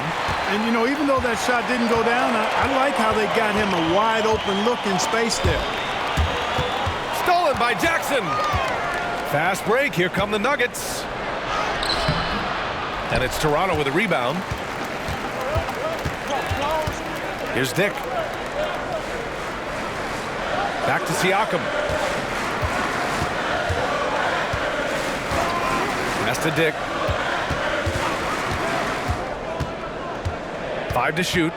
And, you know, even though that shot didn't go down, I like how they got him a wide-open look in space there. Stolen by Jackson. Fast break. Here come the Nuggets. And it's Toronto with a rebound. Here's Dick. Back to SIAKAM. Pass to Dick. 5 to shoot.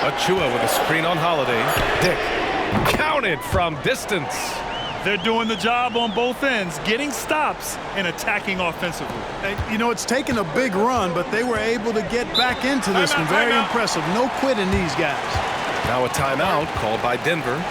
Achua with a screen on Holiday. Dick counted from distance. They're doing the job on both ends, getting stops and attacking offensively. And, you know, it's taken a big run, but they were able to get back into this one. Very impressive. No quitting these guys. Now a timeout called by Denver.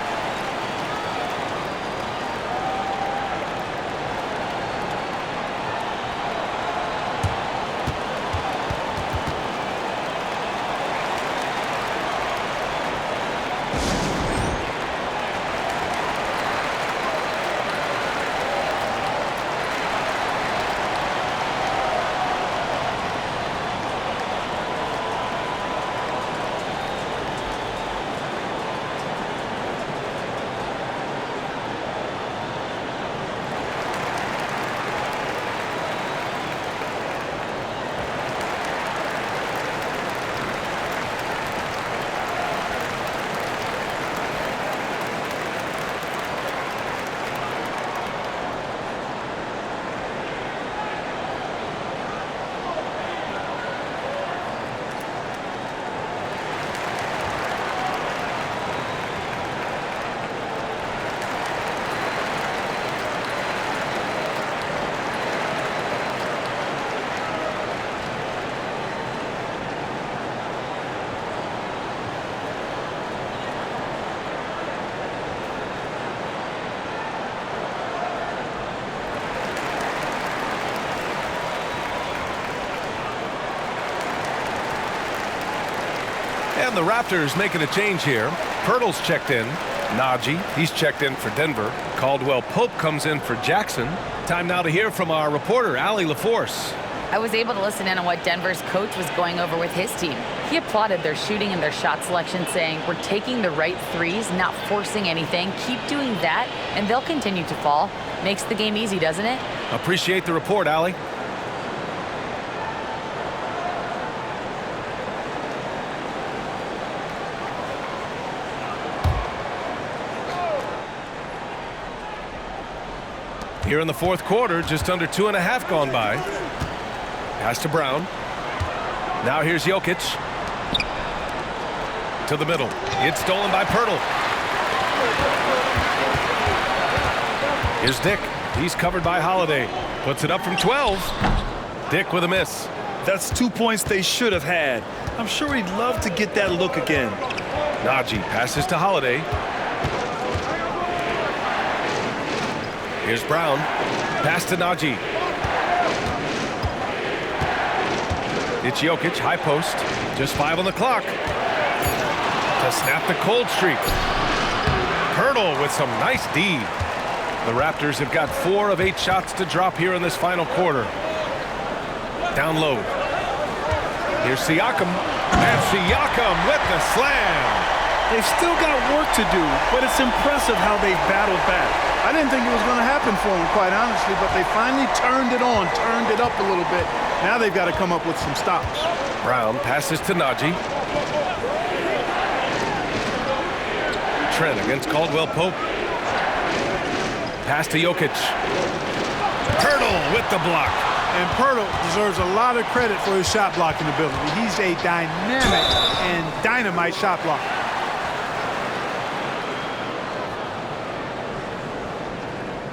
And the Raptors making a change here. Pirtle's checked in. Najee, he's checked in for Denver. Caldwell Pope comes in for Jackson. Time now to hear from our reporter, Allie LaForce. I was able to listen in on what Denver's coach was going over with his team. He applauded their shooting and their shot selection, saying, "We're taking the right threes, not forcing anything. Keep doing that, and they'll continue to fall." Makes the game easy, doesn't it? Appreciate the report, Allie. Here in the fourth quarter, just under 2.5 gone by. Pass to Brown. Now here's Jokic. To the middle. It's stolen by Pirtle. Here's Dick. He's covered by Holiday. Puts it up from 12. Dick with a miss. That's 2 points they should have had. I'm sure he'd love to get that look again. Najee passes to Holiday. Here's Brown. Pass to Najee. It's Jokic, high post. Just 5 on the clock. To snap the cold streak. Hurdle with some nice D. The Raptors have got 4 of 8 shots to drop here in this final quarter. Down low. Here's SIAKAM. And SIAKAM with the slam. They've still got work to do, but it's impressive how they've battled back. I didn't think it was going to happen for them, quite honestly, but they finally turned it on, turned it up a little bit. Now they've got to come up with some stops. Brown passes to Najee. Trent against Caldwell Pope. Pass to Jokic. Hurdle with the block. And Pirtle deserves a lot of credit for his shot blocking ability. He's a dynamic and dynamite shot blocker.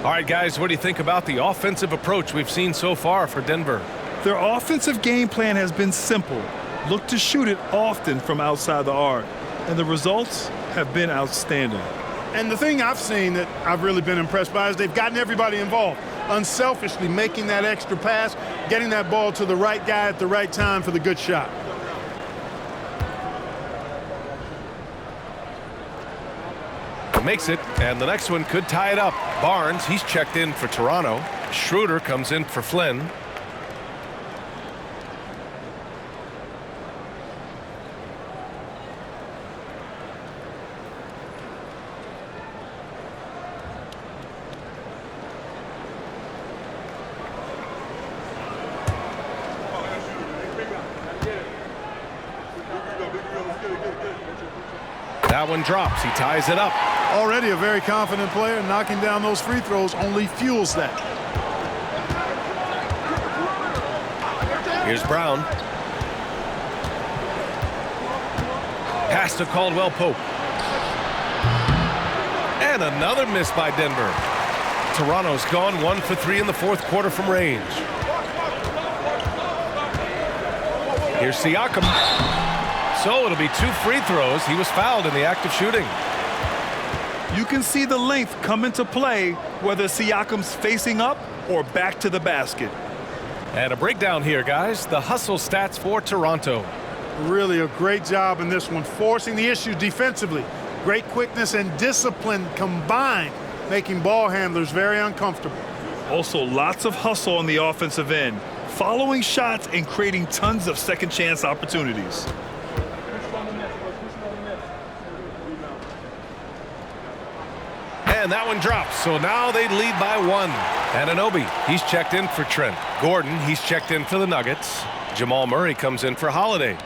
All right, guys, what do you think about the offensive approach we've seen so far for Denver? Their offensive game plan has been simple. Look to shoot it often from outside the arc. And the results have been outstanding. And the thing I've seen that I've really been impressed by is they've gotten everybody involved. Unselfishly making that extra pass, getting that ball to the right guy at the right time for the good shot. Makes it, and the next one could tie it up. Barnes, he's checked in for Toronto. Schroeder comes in for Flynn. That one drops. He ties it up. Already a very confident player. Knocking down those free throws only fuels that. Here's Brown. Pass to Caldwell Pope. And another miss by Denver. Toronto's gone 1 for 3 in the fourth quarter from range. Here's SIAKAM. So it'll be 2 free throws. He was fouled in the act of shooting. You can see the length come into play whether SIAKAM's facing up or back to the basket. And a breakdown here, guys. The hustle stats for Toronto. Really a great job in this one, forcing the issue defensively. Great quickness and discipline combined, making ball handlers very uncomfortable. Also, lots of hustle on the offensive end, following shots and creating tons of second chance opportunities. And that one drops, so now they lead by 1. Anunoby, he's checked in for Trent. Gordon, he's checked in for the Nuggets. Jamal Murray comes in for Holiday.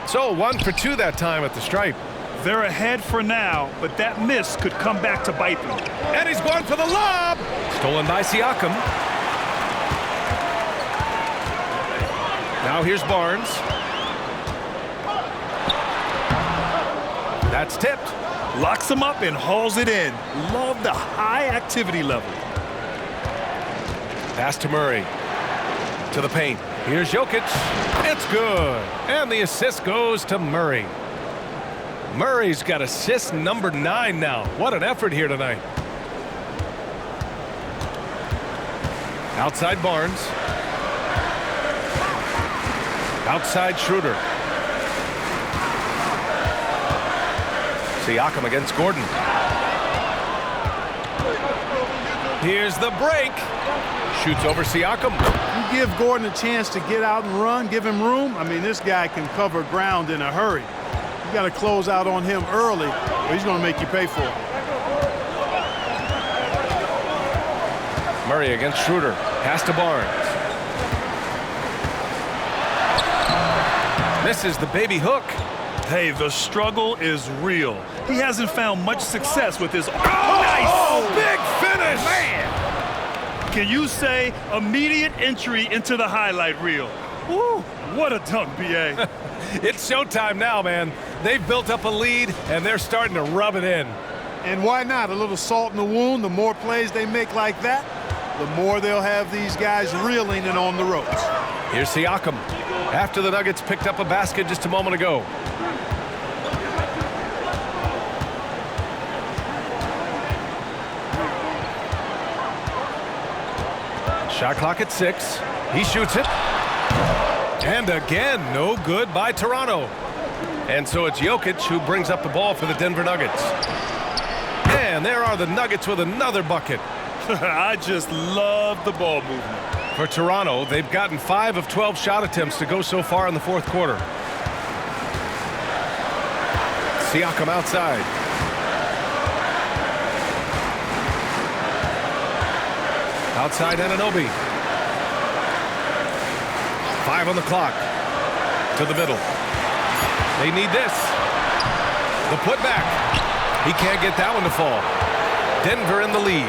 So 1 for 2 that time at the stripe. They're ahead for now, but that miss could come back to bite them. And he's going for the lob. Stolen by SIAKAM. Now here's Barnes. That's tipped. Locks him up and hauls it in. Love the high activity level. Pass to Murray. To the paint. Here's Jokic. It's good. And the assist goes to Murray. Murray's got assist number 9 now. What an effort here tonight. Outside Barnes. Outside Schroeder. SIAKAM against Gordon. Here's the break. Shoots over SIAKAM. You give Gordon a chance to get out and run, give him room. I mean, this guy can cover ground in a hurry. You got to close out on him early, or he's going to make you pay for it. Murray against Schroeder. Pass to Barnes. Misses the baby hook. Hey, the struggle is real. He hasn't found much success with his... Oh, big finish! Man! Can you say immediate entry into the highlight reel? Woo, what a dunk, B.A. It's showtime now, man. They've built up a lead, and they're starting to rub it in. And why not? A little salt in the wound. The more plays they make like that, the more they'll have these guys reeling and on the ropes. Here's SIAKAM. After the Nuggets picked up a basket just a moment ago. Shot clock at 6. He shoots it. And again, no good by Toronto. And so it's Jokic who brings up the ball for the Denver Nuggets. And there are the Nuggets with another bucket. I just love the ball movement. For Toronto, they've gotten 5 of 12 shot attempts to go so far in the fourth quarter. SIAKAM outside. Outside Anunoby. 5 on the clock. To the middle. They need this. The putback. He can't get that one to fall. Denver in the lead.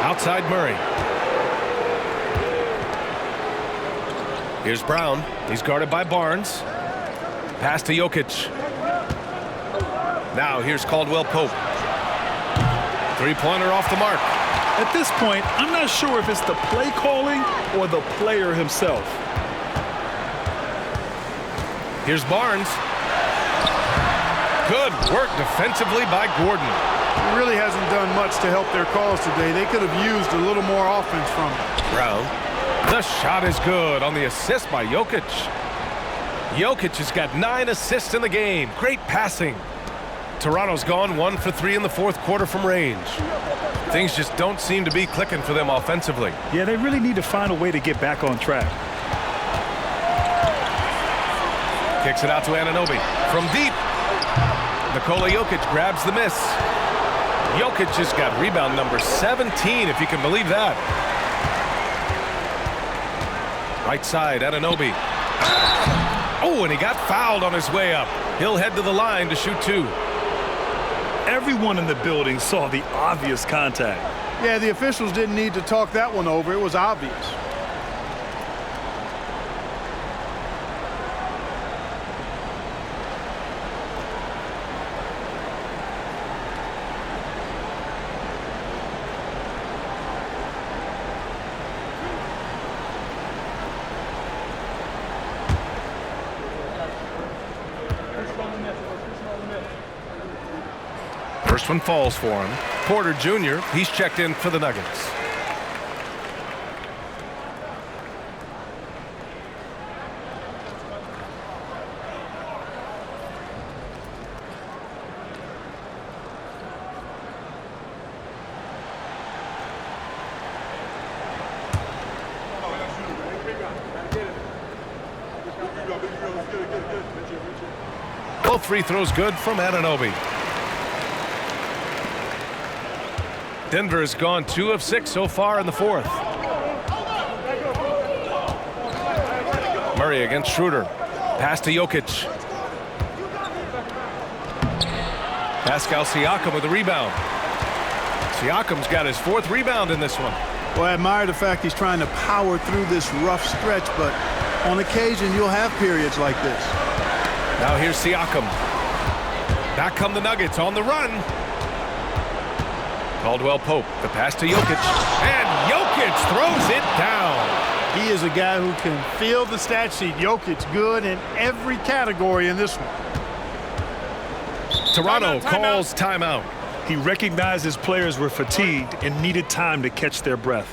Outside Murray. Here's Brown. He's guarded by Barnes. Pass to Jokic. Now here's Caldwell Pope. Three-pointer off the mark. At this point, I'm not sure if it's the play calling or the player himself. Here's Barnes. Good work defensively by Gordon. He really hasn't done much to help their cause today. They could have used a little more offense from him. Brown. The shot is good on the assist by Jokic. Jokic has got 9 assists in the game. Great passing. Toronto's gone 1 for 3 in the fourth quarter from range. Things just don't seem to be clicking for them offensively. Yeah, they really need to find a way to get back on track. Kicks it out to Anunoby. From deep. Nikola Jokic grabs the miss. Jokic has got rebound number 17, if you can believe that. Right side, Anunoby. Oh, and he got fouled on his way up. He'll head to the line to shoot 2. Everyone in the building saw the obvious contact. Yeah, the officials didn't need to talk that one over. It was obvious. First one falls for him. Porter Jr., he's checked in for the Nuggets. Both free throws good from Anunoby. Denver has gone 2 of 6 so far in the fourth. Murray against Schroeder. Pass to Jokic. Pascal SIAKAM with a rebound. SIAKAM's got his 4th rebound in this one. Well, I admire the fact he's trying to power through this rough stretch, but on occasion you'll have periods like this. Now here's SIAKAM. Back come the Nuggets on the run. Caldwell Pope, the pass to Jokic, and Jokic throws it down. He is a guy who can fill the stat sheet. Jokic good in every category in this one. Toronto calls timeout. He recognized his players were fatigued and needed time to catch their breath.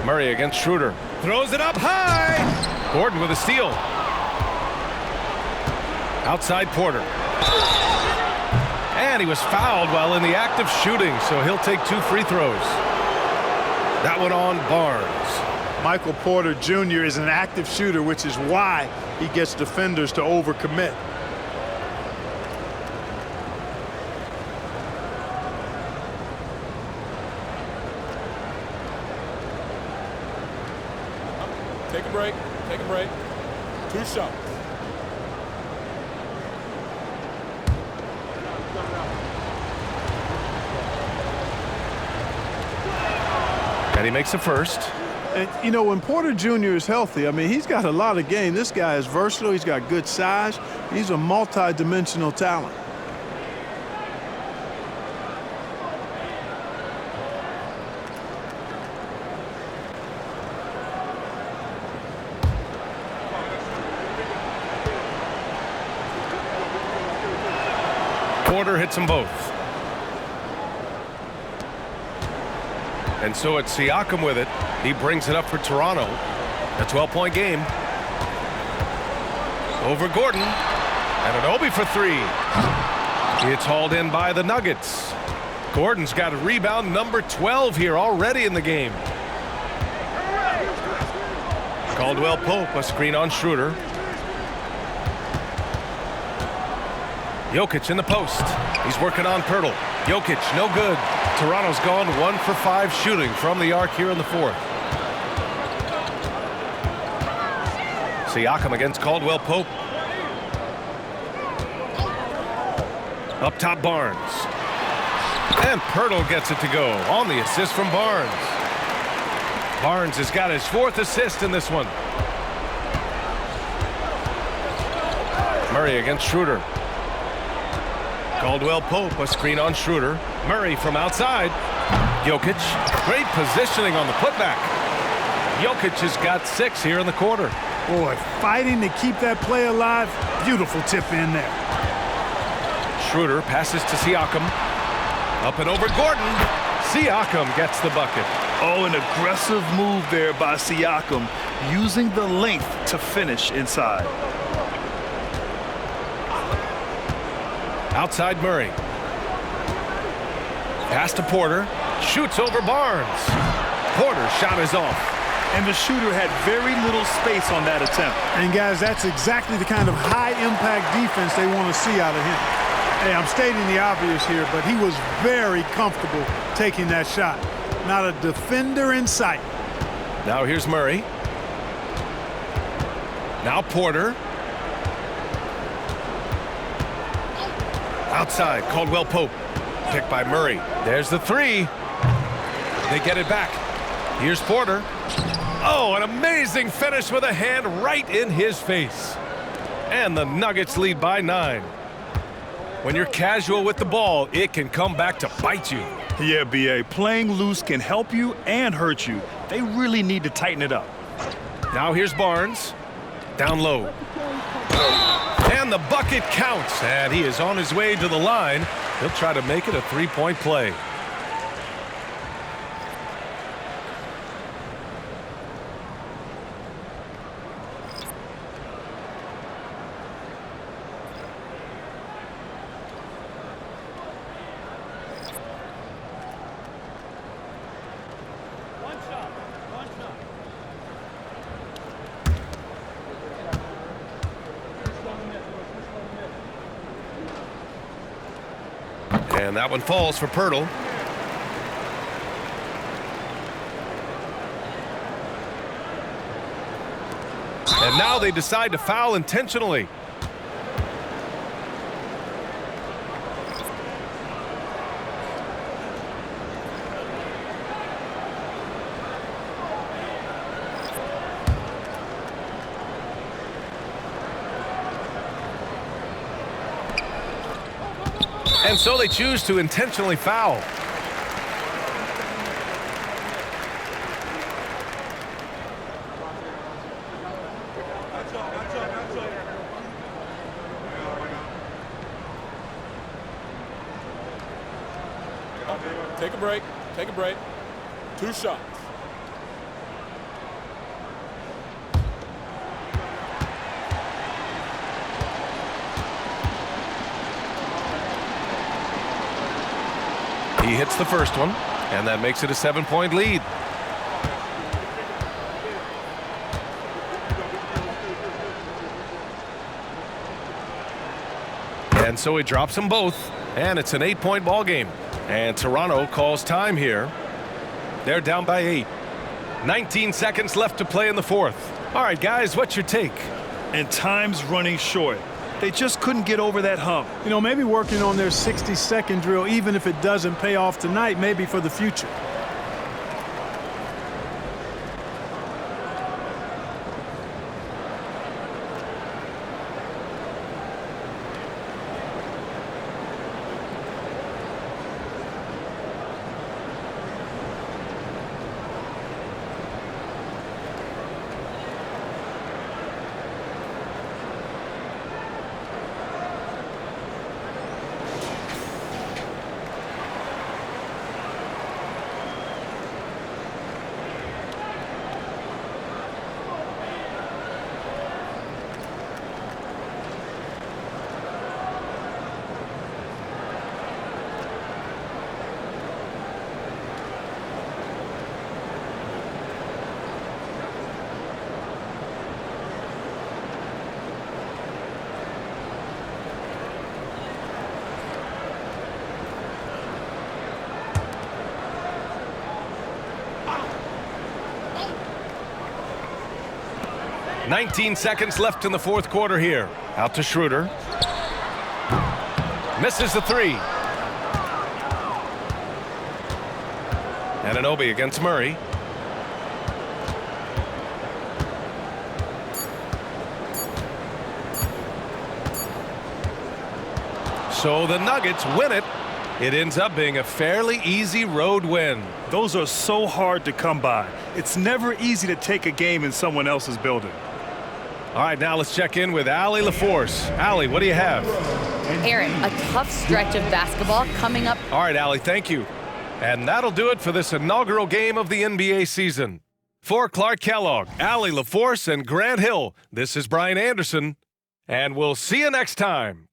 Murray against Schroeder. Throws it up high. Gordon with a steal. Outside Porter. And he was fouled while in the act of shooting, so he'll take 2 free throws. That one on Barnes. Michael Porter Jr. is an active shooter, which is why he gets defenders to overcommit. Take a break. Take a break. 2 shots. And he makes the first. And, you know, when Porter Jr. is healthy, I mean, he's got a lot of game. This guy is versatile. He's got good size. He's a multi-dimensional talent. Porter hits them both. And so it's SIAKAM with it. He brings it up for Toronto. A 12-point game. Over Gordon. And an Obi for 3. It's hauled in by the Nuggets. Gordon's got a rebound number 12 here already in the game. Caldwell Pope, a screen on Schroeder. Jokic in the post. He's working on Pirtle. Jokic, no good. Toronto's gone 1 for 5 shooting from the arc here in the 4th. SIAKAM against Caldwell Pope. Up top, Barnes. And Pirtle gets it to go on the assist from Barnes. Barnes has got his 4th assist in this one. Murray against Schroeder. Caldwell Pope, a screen on Schroeder. Murray from outside. Jokic, great positioning on the putback. Jokic has got 6 here in the quarter. Boy, fighting to keep that play alive. Beautiful tip in there. Schroeder passes to SIAKAM. Up and over Gordon. SIAKAM gets the bucket. Oh, an aggressive move there by SIAKAM, using the length to finish inside. Outside Murray. Pass to Porter. Shoots over Barnes. Porter's shot is off. And the shooter had very little space on that attempt. And guys, that's exactly the kind of high-impact defense they want to see out of him. Hey, I'm stating the obvious here, but he was very comfortable taking that shot. Not a defender in sight. Now here's Murray. Now Porter. Outside, Caldwell Pope. Picked by Murray. There's the 3. They get it back. Here's Porter. Oh, an amazing finish with a hand right in his face. And the Nuggets lead by 9. When you're casual with the ball, it can come back to bite you. Yeah, B.A., playing loose can help you and hurt you. They really need to tighten it up. Now here's Barnes. Down low. And the bucket counts. And he is on his way to the line. He'll try to make it a 3-point play. And that one falls for Pirtle. And now they decide to foul intentionally. And so they choose to intentionally foul. Take a break. Take a break. 2 shots. He hits the first one, and that makes it a 7-point lead. And so he drops them both, and it's an 8-point ball game. And Toronto calls time here. They're down by 8. 19 seconds left to play in the fourth. All right, guys, what's your take? And time's running short. They just couldn't get over that hump. You know, maybe working on their 60-second drill, even if it doesn't pay off tonight, maybe for the future. "19 seconds left in the fourth quarter here. Out to Schroeder. Misses the three. Anunoby against Murray. So the Nuggets win it. It ends up being a fairly easy road win. Those are so hard to come by. It's never easy to take a game in someone else's building. All right, now let's check in with Allie LaForce. Allie, what do you have? Aaron, a tough stretch of basketball coming up. All right, Allie, thank you. And that'll do it for this inaugural game of the NBA season. For Clark Kellogg, Allie LaForce, and Grant Hill, this is Brian Anderson, and we'll see you next time.